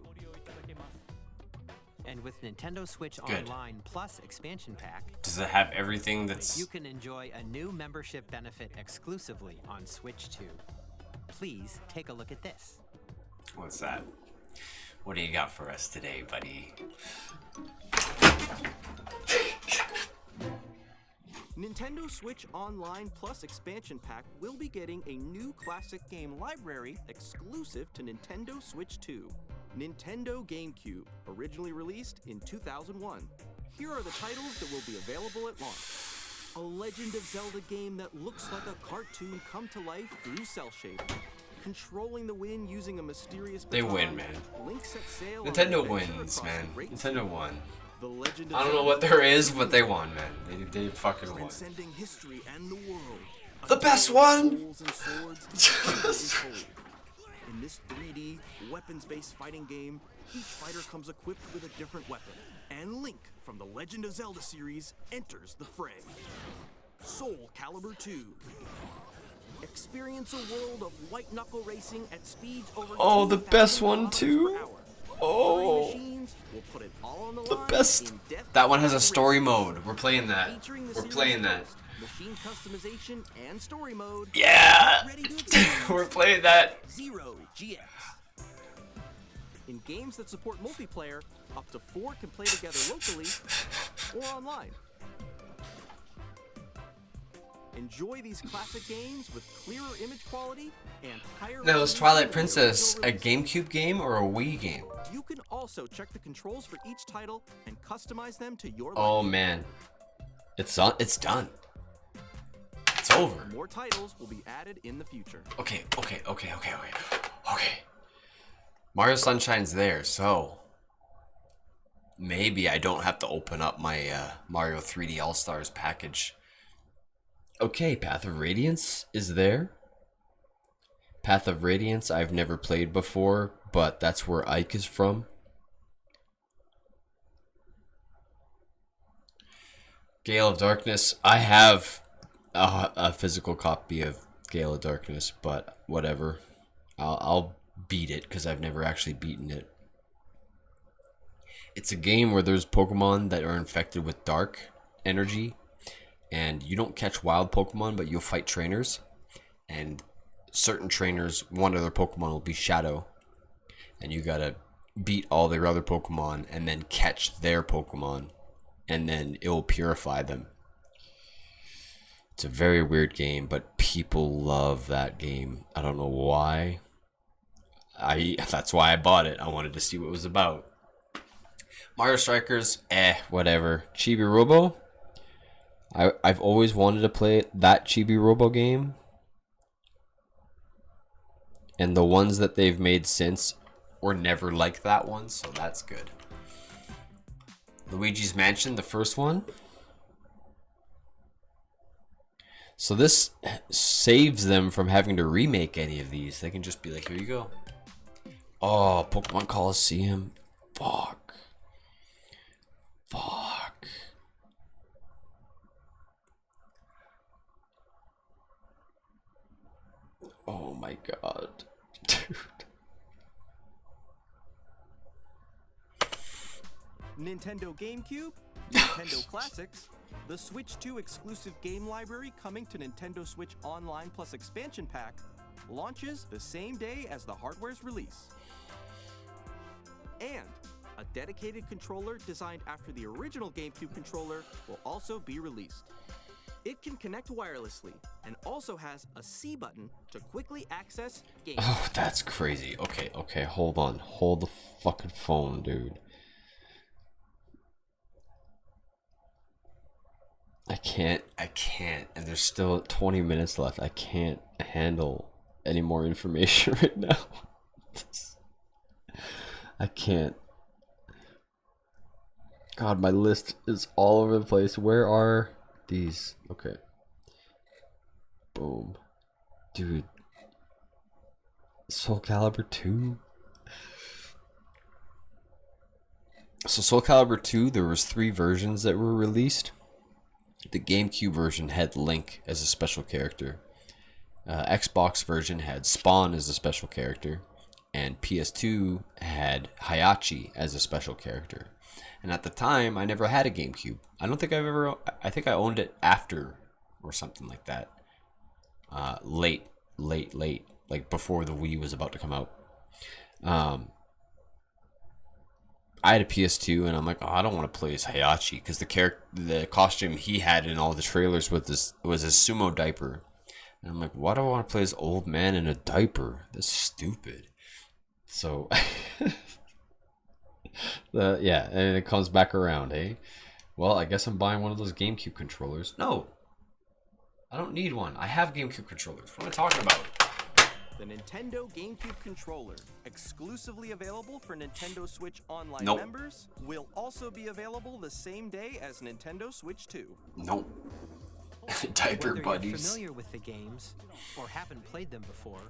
And with Nintendo Switch Good. Online Plus expansion pack, Does it have everything that's... you can enjoy a new membership benefit exclusively on Switch 2. Please take a look at this. What's that? What do you got for us today, buddy? Nintendo Switch Online Plus expansion pack will be getting a new classic game library exclusive to Nintendo Switch 2. Nintendo GameCube, originally released in 2001. Here are the titles that will be available at launch. A Legend of Zelda game that looks like a cartoon come to life through cell shading. Controlling the wind using a mysterious They baton, win, man. Link set sail on an Nintendo adventure wins, across man. the Great Nintendo Sea. won. The Legend of I don't know Zelda what there is, but they won, man. They fucking won. transcending history and the world. The best one! Souls and swords and told. In this 3D, weapons-based fighting game, each fighter comes equipped with a different weapon. And Link from the Legend of Zelda series enters the fray. Soul Calibur 2. Experience a world of white-knuckle racing at speeds over Oh, the 2,000 best one kilometers too? per hour. Oh, Machines will put it all on the line best. in depth That one has a racing. story mode. We're playing that. Featuring the We're series playing that. first, machine customization and story mode. Yeah! Ready to experience We're playing that. Zero GX. In games that support multiplayer, up to 4 can play together locally or online. Enjoy these classic games with clearer image quality and higher Now, is resolution Twilight than the Princess a original release. GameCube game or a Wii game? You can also check the controls for each title and customize them to your Oh liking. man, it's done. It's done. It's over. More titles will be added in the future. Okay. Okay. Mario Sunshine's there, so maybe I don't have to open up my Mario 3D All-Stars package. Okay, Path of Radiance is there. Path of Radiance I've never played before, but that's where Ike is from. Gale of Darkness. I have a physical copy of Gale of Darkness, but whatever. I'll beat it because I've never actually beaten it. It's a game where there's Pokemon that are infected with dark energy, and you don't catch wild Pokemon, but you'll fight trainers. And certain trainers, one of their Pokemon will be Shadow, and you gotta beat all their other Pokemon and then catch their Pokemon, and then it will purify them. It's a very weird game, but people love that game. I don't know why. That's why I bought it. I wanted to see what it was about. Mario Strikers, whatever. Chibi Robo, I've always wanted to play that Chibi Robo game. And the ones that they've made since were never like that one, so that's good. Luigi's Mansion, the first one. So this saves them from having to remake any of these. They can just be like, here you go. Oh, Pokemon Coliseum. Fuck. Oh my god. Dude. Nintendo GameCube, Nintendo Classics, the Switch 2 exclusive game library coming to Nintendo Switch Online Plus Expansion Pack launches the same day as the hardware's release. And a dedicated controller designed after the original GameCube controller will also be released. It can connect wirelessly and also has a C button to quickly access games. Oh, that's crazy. Okay, hold on. Hold the fucking phone, dude. I can't. And there's still 20 minutes left. I can't handle any more information right now. I can't. God, my list is all over the place. Where are these? Okay. Boom. Dude. Soul Calibur 2? So Soul Calibur 2, there was 3 versions that were released. The GameCube version had Link as a special character. Xbox version had Spawn as a special character. And PS2 had Hayachi as a special character. And at the time, I never had a GameCube. I don't think I've ever... I think I owned it after or something like that. Late. Like before the Wii was about to come out. I had a PS2 and I'm like, oh, I don't want to play as Hayachi because the costume he had in all the trailers was a sumo diaper. And I'm like, why do I want to play as old man in a diaper? That's stupid. So, yeah, and it comes back around, eh? Well, I guess I'm buying one of those GameCube controllers. No, I don't need one. I have GameCube controllers. What am I talking about? The Nintendo GameCube controller, exclusively available for Nintendo Switch Online Nope. members, will also be available the same day as Nintendo Switch 2. Nope. Diaper Whether buddies. you're familiar with the games or haven't played them before,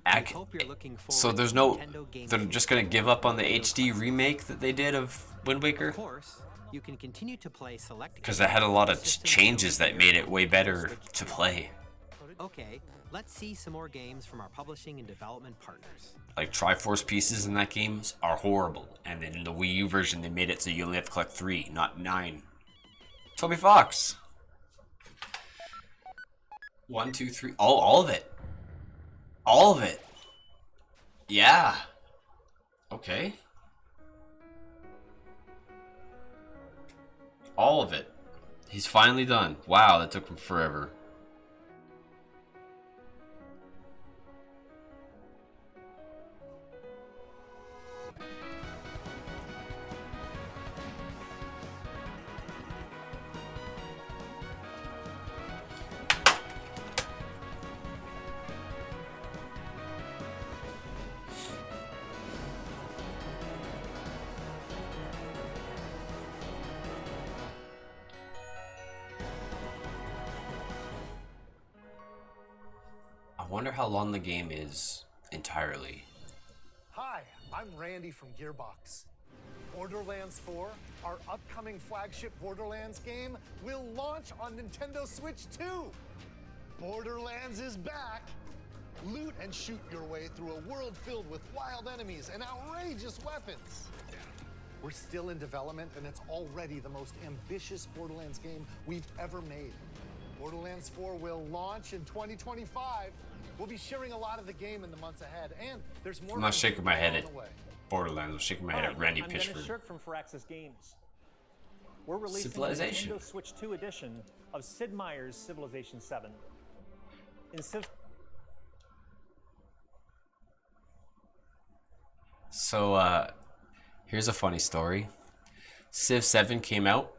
hope you're looking forward So there's to no... Nintendo Game They're just going to give up on the HD remake that they did of Wind Waker? Of course, you can continue to play select Because it had a lot of changes that made it way better to play. Okay, let's see some more games from our publishing and development partners. Like Triforce pieces in that game are horrible. And then in the Wii U version, they made it so you only have to collect 3, not 9. Toby Fox. 1, 2, 3. Oh, all of it. All of it. Yeah. Okay. All of it. He's finally done. Wow, that took him forever. wonder how long the game is entirely. Hi, I'm Randy from Gearbox. Borderlands 4, our upcoming flagship Borderlands game, will launch on Nintendo Switch 2. Borderlands is back. Loot and shoot your way through a world filled with wild enemies and outrageous weapons. We're still in development, and it's already the most ambitious Borderlands game we've ever made. Borderlands 4 will launch in 2025. We'll be sharing a lot of the game in the months ahead, and there's more. I'm not shaking my head at Borderlands. I'm shaking my head at Randy Pitchford. I'm Dennis Shirk from Firaxis Games. We're releasing the Civilization. Nintendo Switch 2 edition of Sid Meier's Civilization 7. In So, here's a funny story. Civ 7 came out,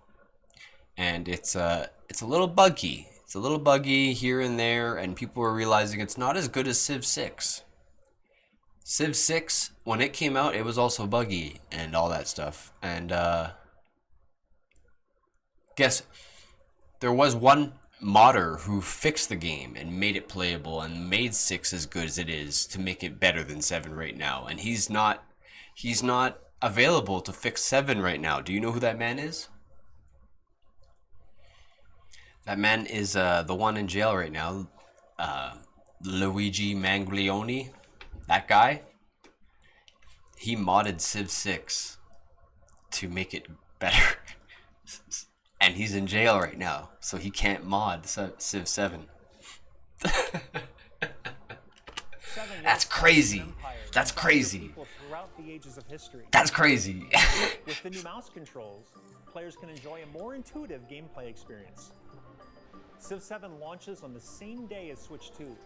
and it's a little buggy. It's a little buggy here and there, and people were realizing it's not as good as Civ 6. Civ 6, when it came out, it was also buggy and all that stuff. And guess there was one modder who fixed the game and made it playable and made 6 as good as it is to make it better than 7 right now. And he's not available to fix 7 right now. Do you know who that man is? That man is the one in jail right now, Luigi Manglione. That guy, he modded Civ 6 to make it better. And he's in jail right now, so he can't mod Civ 7. That's crazy. That's crazy. That's crazy. With the new mouse controls, players can enjoy a more intuitive gameplay experience. Civ 7 launches on the same day as Switch 2.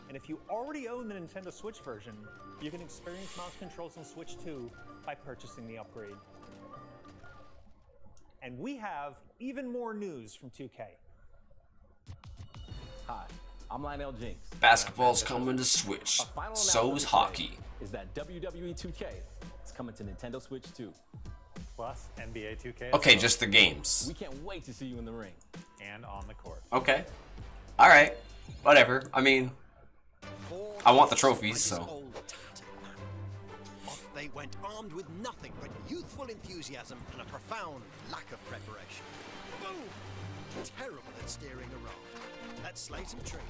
And if you already own the Nintendo Switch version, you can experience mouse controls on Switch 2 by purchasing the upgrade. And we have even more news from 2K. Hi, I'm Lionel Jinx. Basketball's coming to Switch. So is hockey. Is that WWE 2K is coming to Nintendo Switch 2. Plus NBA 2K. Okay, just the games. We can't wait to see you in the ring. And on the court. Okay. Alright. Whatever. I mean, I want the trophies, so. Off they went armed with nothing but youthful enthusiasm and a profound lack of preparation. Boom! Terrible at steering a raft. Let's slay some trees.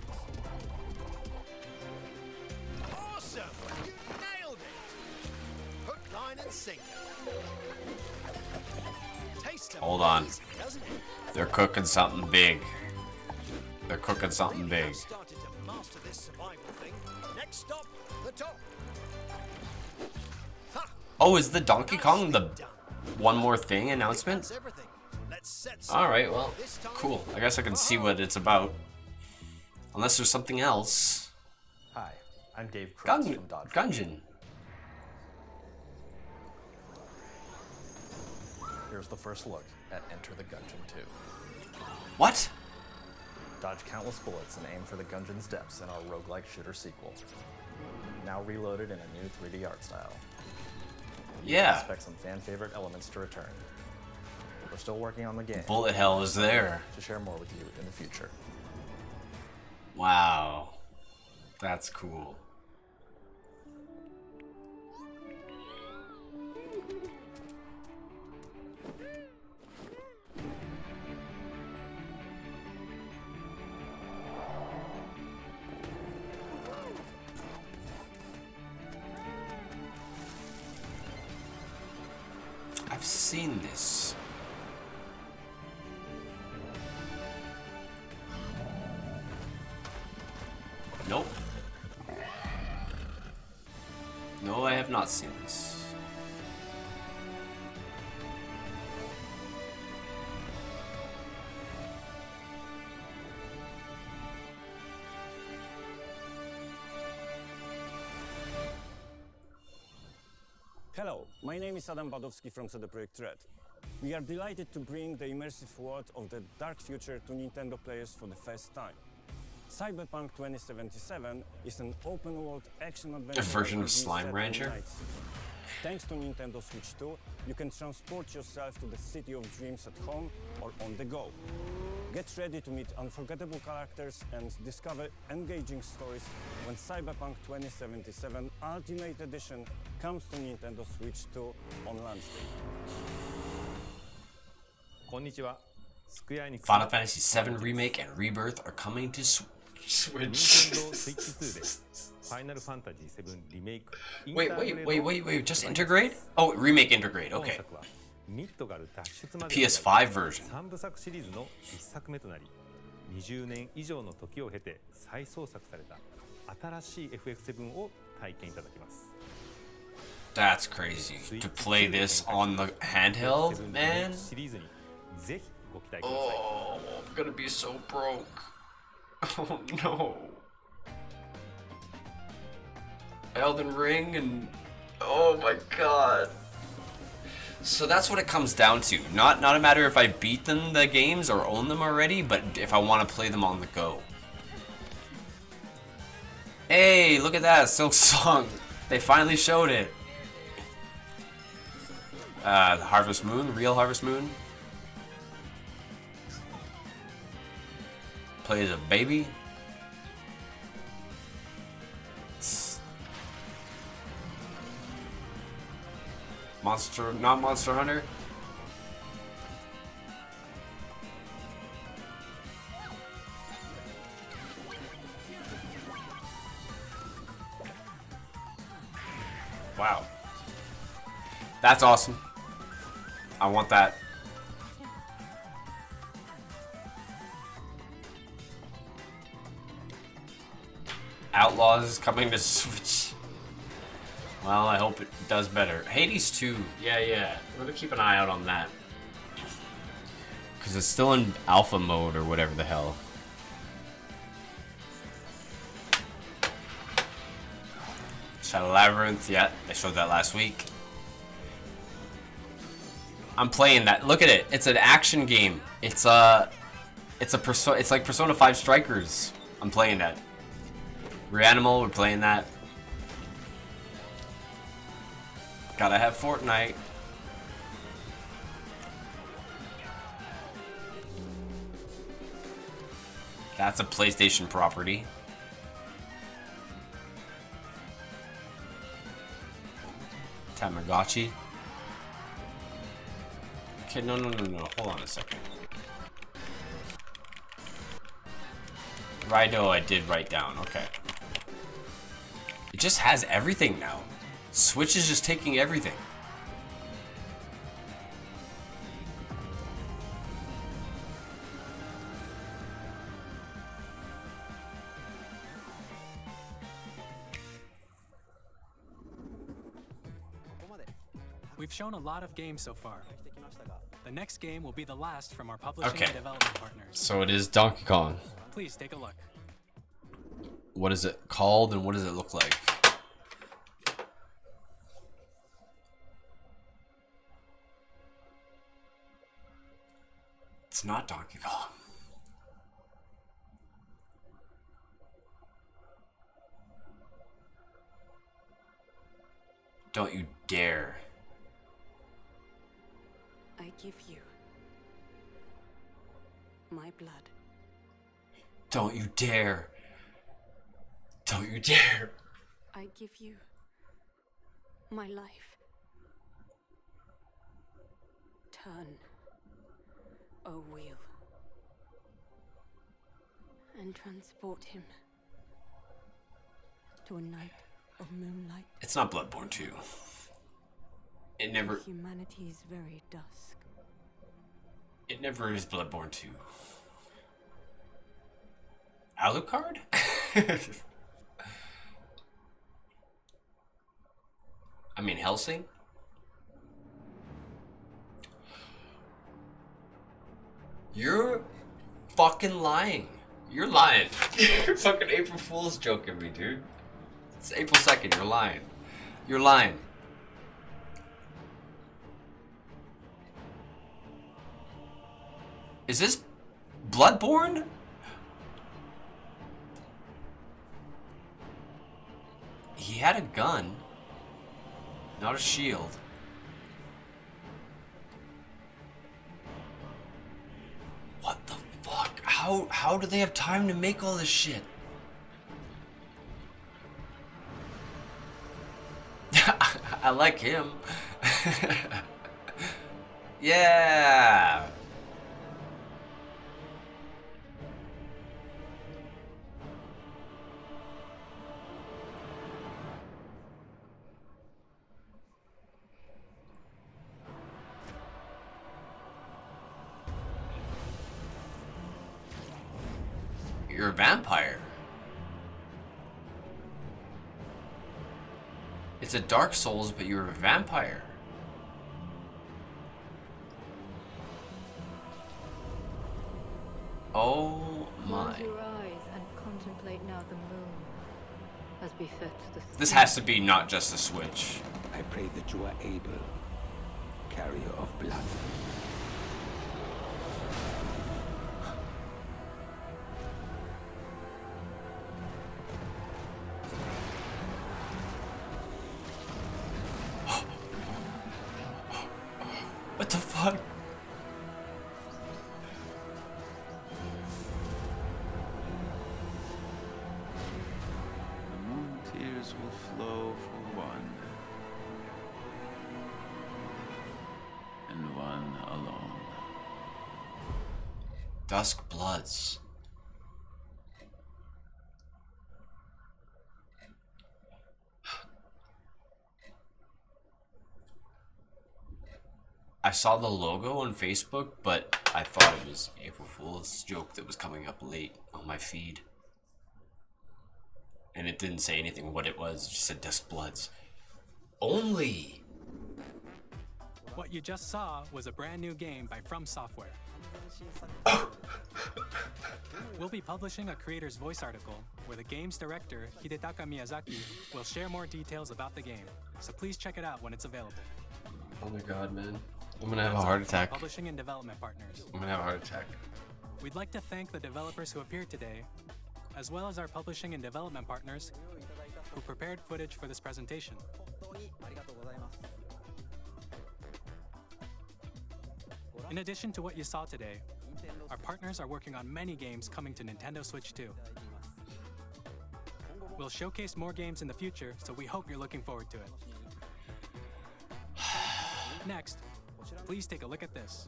Awesome! You nailed it! Hook, line, and sinker. Hold on. They're cooking something big. They're cooking something big. Started to master this survival thing. Next stop, the top. Oh, is the Donkey Kong the one more thing announcement? Alright, well, cool. I guess I can see what it's about. Unless there's something else. Hi, I'm Dave Cross from Dodge. Gungeon. Here's the first look at Enter the Gungeon 2. What? Dodge countless bullets and aim for the Gungeon's depths in our roguelike shooter sequel. Now reloaded in a new 3D art style. Yeah. Expect some fan favorite elements to return. We're still working on the game. Bullet hell is there. To share more with you in the future. Wow. That's cool. I've seen this. Nope. No, I have not seen this. Hello, my name is Adam Badowski from CD Projekt Red. We are delighted to bring the immersive world of the dark future to Nintendo players for the first time. Cyberpunk 2077 is an open-world action-adventure version of RPG Slime set in Rancher? Night City. Thanks to Nintendo Switch 2, you can transport yourself to the city of dreams at home or on the go. Get ready to meet unforgettable characters and discover engaging stories when Cyberpunk 2077 Ultimate Edition comes to Nintendo Switch 2 on launch day. Final Fantasy VII Remake and Rebirth are coming to Switch. Wait, just integrate? Oh, remake integrate, okay. PS5 version. 3部作シリーズの1作目となり、20年以上の時を経て再創作された新しい FF7 を体験いただきます。 That's crazy. To play this on the handheld, man? シリーズにぜひご期待ください。 Oh, I'm gonna be so broke. Oh no. Elden Ring and oh my god. So that's what it comes down to. Not a matter if I beat the games or own them already, but if I want to play them on the go. Hey, look at that, Silk Song. They finally showed it. Harvest Moon, real Harvest Moon. Plays a baby. Not Monster Hunter. Wow. That's awesome. I want that. Outlaws is coming to Switch. Well, I hope it does better. Hades 2, yeah. I'm gonna keep an eye out on that. Because it's still in alpha mode or whatever the hell. Shadow Labyrinth, yeah, they showed that last week. I'm playing that. Look at it. It's an action game. It's like Persona 5 Strikers. I'm playing that. Reanimal, we're playing that. Gotta have Fortnite. That's a PlayStation property. Tamagotchi. Okay, no. Hold on a second. Raido I did write down, okay. It just has everything now. Switch is just taking everything. We've shown a lot of games so far. The next game will be the last from our publishing and development partners. So it is Donkey Kong. Please take a look. What is it called and what does it look like? It's not Donkey Kong. Don't you dare. I give you my blood. Don't you dare. Don't you dare. I give you my life. Turn a wheel and transport him to a night of moonlight. It's not Bloodborne 2. It never. Humanity's very dusk. It never is Bloodborne 2. Alucard? I mean Helsing? You're fucking lying. You're lying. You're fucking April Fool's joking me, dude. It's April 2nd. You're lying. You're lying. Is this Bloodborne? He had a gun, not a shield. What the fuck? How do they have time to make all this shit? I like him. Yeah. You're a vampire. It's a Dark Souls, but you're a vampire. Oh my. Close your eyes and contemplate now the moon, as befits the This has to be not just a Switch. I pray that you are able, carrier of blood. What the fuck? The moon tears will flow for one, and one alone. Dusk Bloods. I saw the logo on Facebook, but I thought it was April Fool's joke that was coming up late on my feed. And it didn't say anything what it was, it just said Dusk Bloods. Only! What you just saw was a brand new game by From Software. We'll be publishing a creator's voice article where the game's director, Hidetaka Miyazaki, will share more details about the game, so please check it out when it's available. Oh my god, man. I'm gonna have a heart attack. Publishing and development partners. I'm gonna have a heart attack. We'd like to thank the developers who appeared today, as well as our publishing and development partners who prepared footage for this presentation. In addition to what you saw today, our partners are working on many games coming to Nintendo Switch 2. We'll showcase more games in the future, so we hope you're looking forward to it. Next, please take a look at this.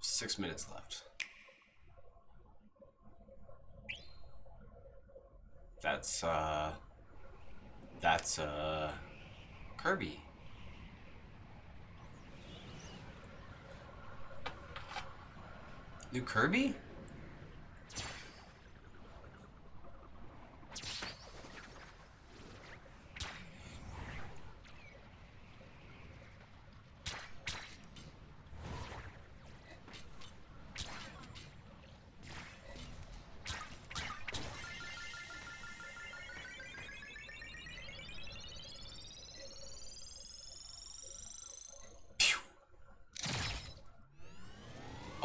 6 minutes left. That's Kirby. New Kirby?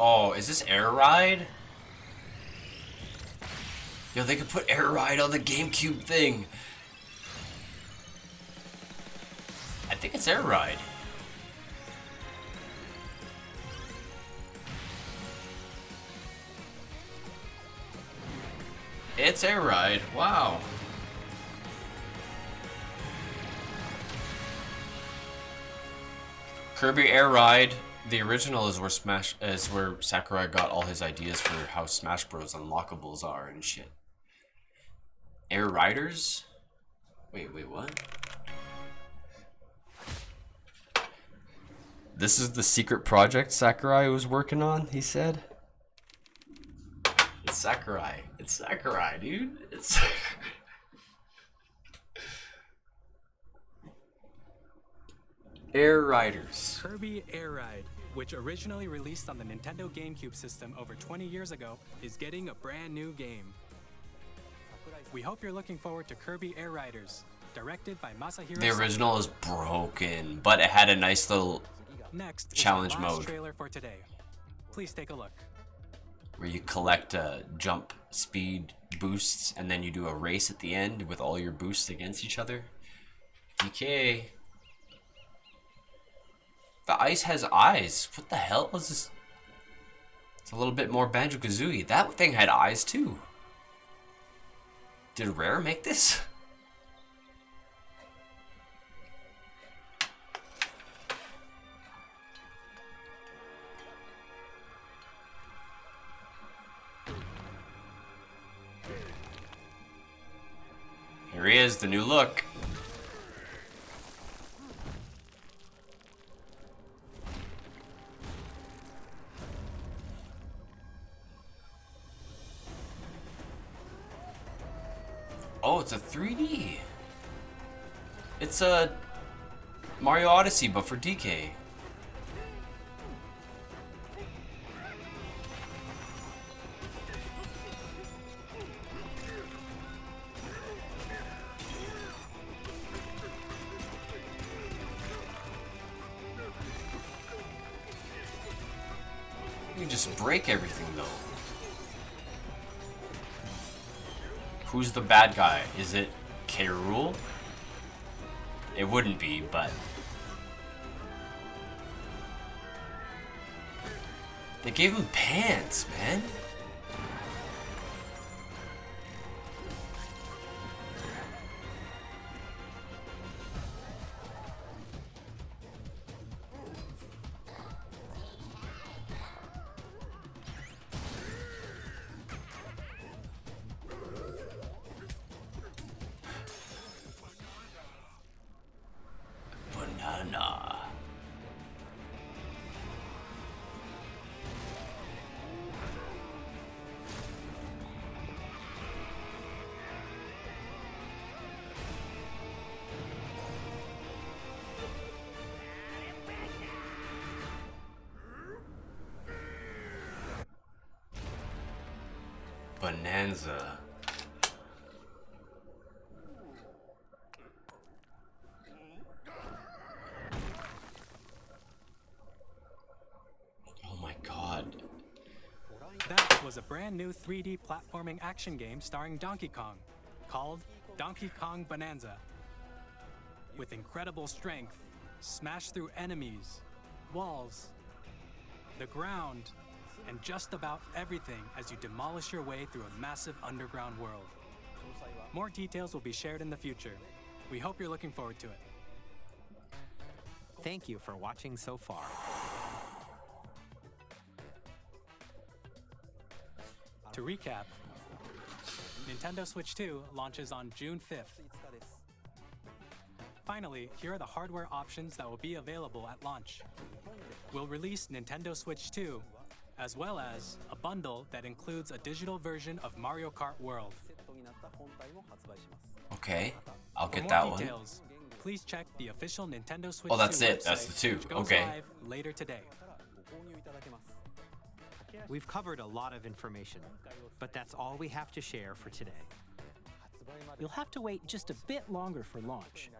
Oh, is this Air Ride? Yo, they could put Air Ride on the GameCube thing. I think it's Air Ride. It's Air Ride. Wow. Kirby Air Ride. The original is where Sakurai got all his ideas for how Smash Bros. Unlockables are and shit. Air Riders? Wait, what? This is the secret project Sakurai was working on, he said? It's Sakurai. It's Sakurai, dude. It's Air Riders. Kirby Air Ride, which originally released on the Nintendo GameCube system over 20 years ago, is getting a brand new game. We hope you're looking forward to Kirby Air Riders, directed by Masahiro The original is broken, but it had a nice little challenge mode trailer for today. Please take a look. where you collect jump speed boosts and then you do a race at the end with all your boosts against each other. DK. The ice has eyes. What the hell is this? It's a little bit more Banjo-Kazooie. That thing had eyes too. Did Rare make this? Here he is, the new look. Oh, it's a 3D. It's a Mario Odyssey, but for DK. You just break everything though. Who's the bad guy? Is it K. Rool? It wouldn't be, but they gave him pants, man. Banana. Bonanza. Oh my god. That was a brand new 3D platforming action game starring Donkey Kong, called Donkey Kong Bonanza. With incredible strength, smash through enemies, walls, the ground, and just about everything as you demolish your way through a massive underground world. More details will be shared in the future. We hope you're looking forward to it. Thank you for watching so far. To recap, Nintendo Switch 2 launches on June 5th. Finally, here are the hardware options that will be available at launch. We'll release Nintendo Switch 2, as well as a bundle that includes a digital version of Mario Kart World. Okay, I'll get For that more one. details, please check the official Nintendo Switch Oh, that's 2 it. That's website, the two. which goes Okay. live later today. We've covered a lot of information, but that's all we have to share for today. You'll have to wait just a bit longer for launch.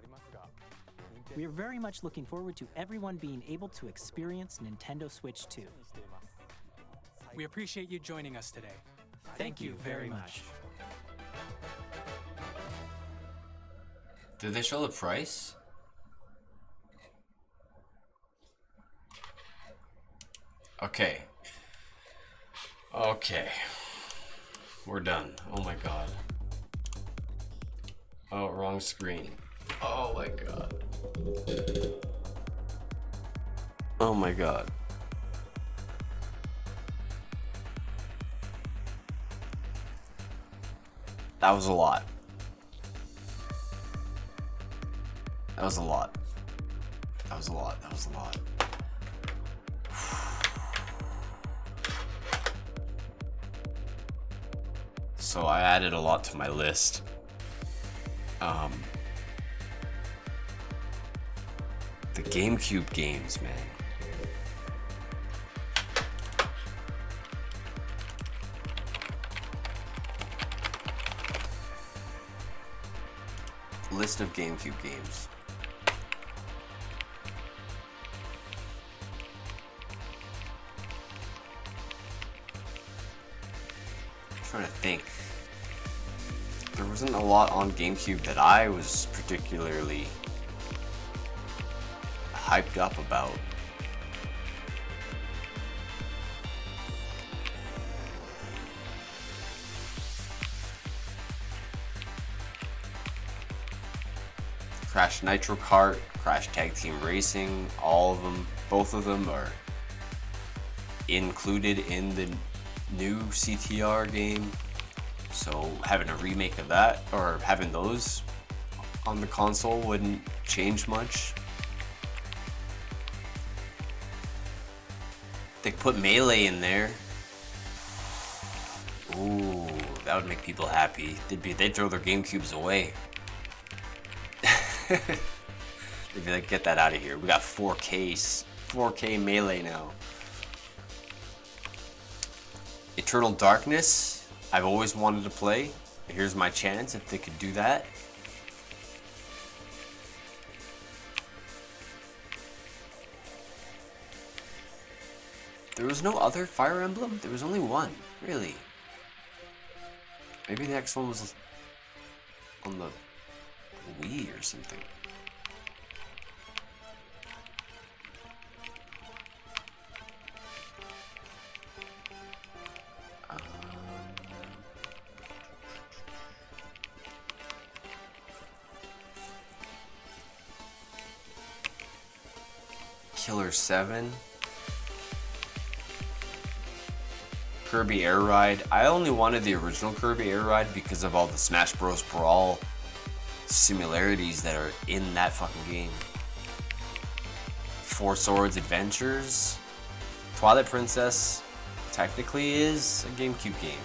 We are very much looking forward to everyone being able to experience Nintendo Switch 2. We appreciate you joining us today. Thank you very much. Did they show the price? Okay. Okay. We're done. Oh my god. Oh, wrong screen. Oh my god. Oh my god. That was a lot. That was a lot. That was a lot. That was a lot. So I added a lot to my list. The GameCube games, man. List of GameCube games. I'm trying to think. There wasn't a lot on GameCube that I was particularly hyped up about. Crash Nitro Kart, Crash Tag Team Racing, all of them, both of them are included in the new CTR game. So having a remake of that, or having those on the console, wouldn't change much. They put Melee in there. Ooh, that would make people happy. They'd throw their GameCubes away. They'd be like, get that out of here. We got 4K Melee now. Eternal Darkness, I've always wanted to play. Here's my chance if they could do that. There was no other Fire Emblem? There was only one, really. Maybe the next one was on the Wii or something. Killer 7. Kirby Air Ride. I only wanted the original Kirby Air Ride because of all the Smash Bros. Brawl similarities that are in that fucking game. Four Swords Adventures. Twilight Princess technically is a GameCube game.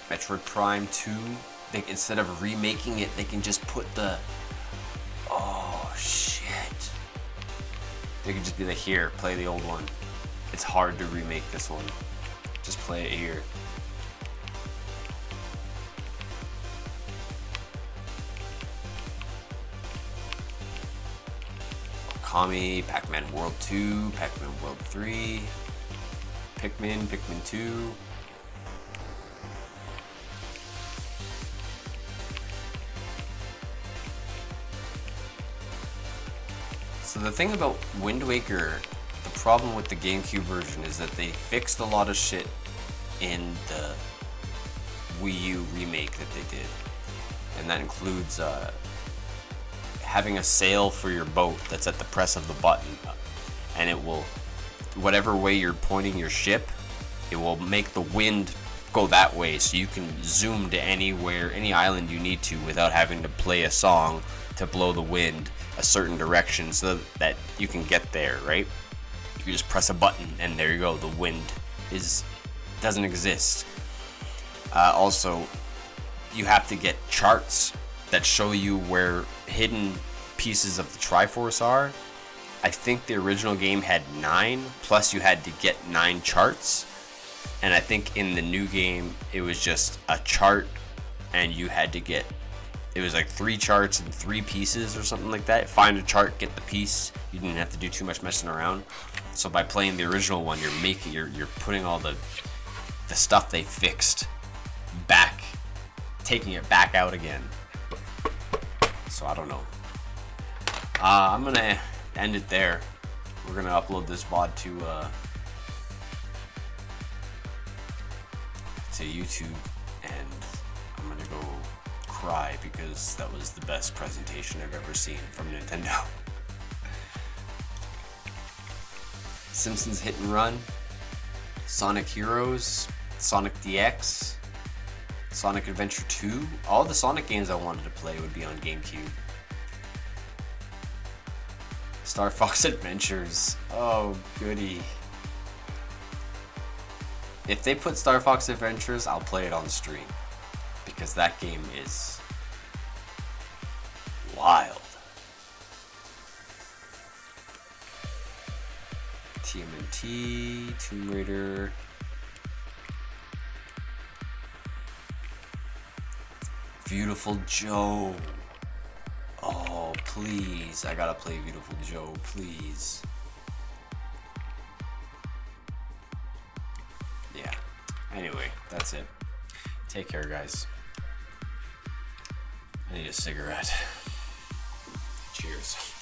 Metroid Prime 2, instead of remaking it, they can just put the... Oh, shit. They can just be like, here, play the old one. It's hard to remake this one. Just play it here. Okami, Pac-Man World 2, Pac-Man World 3, Pikmin, Pikmin 2. So the thing about Wind Waker, the problem with the GameCube version is that they fixed a lot of shit in the Wii U remake that they did. And that includes having a sail for your boat that's at the press of the button. And it will, whatever way you're pointing your ship, it will make the wind go that way, so you can zoom to anywhere, any island you need to without having to play a song to blow the wind a certain direction so that you can get there, right? You just press a button and there you go, the wind doesn't exist. Also, you have to get charts that show you where hidden pieces of the Triforce are. I think the original game had 9, plus you had to get 9 charts. And I think in the new game, it was just a chart and you had to get, it was like 3 charts and 3 pieces or something like that. Find a chart, get the piece. You didn't have to do too much messing around. So by playing the original one, you're putting all the stuff they fixed back, taking it back out again. So I don't know. I'm gonna end it there. We're gonna upload this VOD to YouTube, and I'm gonna go cry because that was the best presentation I've ever seen from Nintendo. Simpsons Hit and Run, Sonic Heroes, Sonic DX, Sonic Adventure 2. All the Sonic games I wanted to play would be on GameCube. Star Fox Adventures. Oh, goody. If they put Star Fox Adventures, I'll play it on stream. Because that game is wild. TMNT, Tomb Raider. Beautiful Joe. Oh, please. I gotta play Beautiful Joe, please. Yeah. Anyway, that's it. Take care, guys. I need a cigarette. Cheers.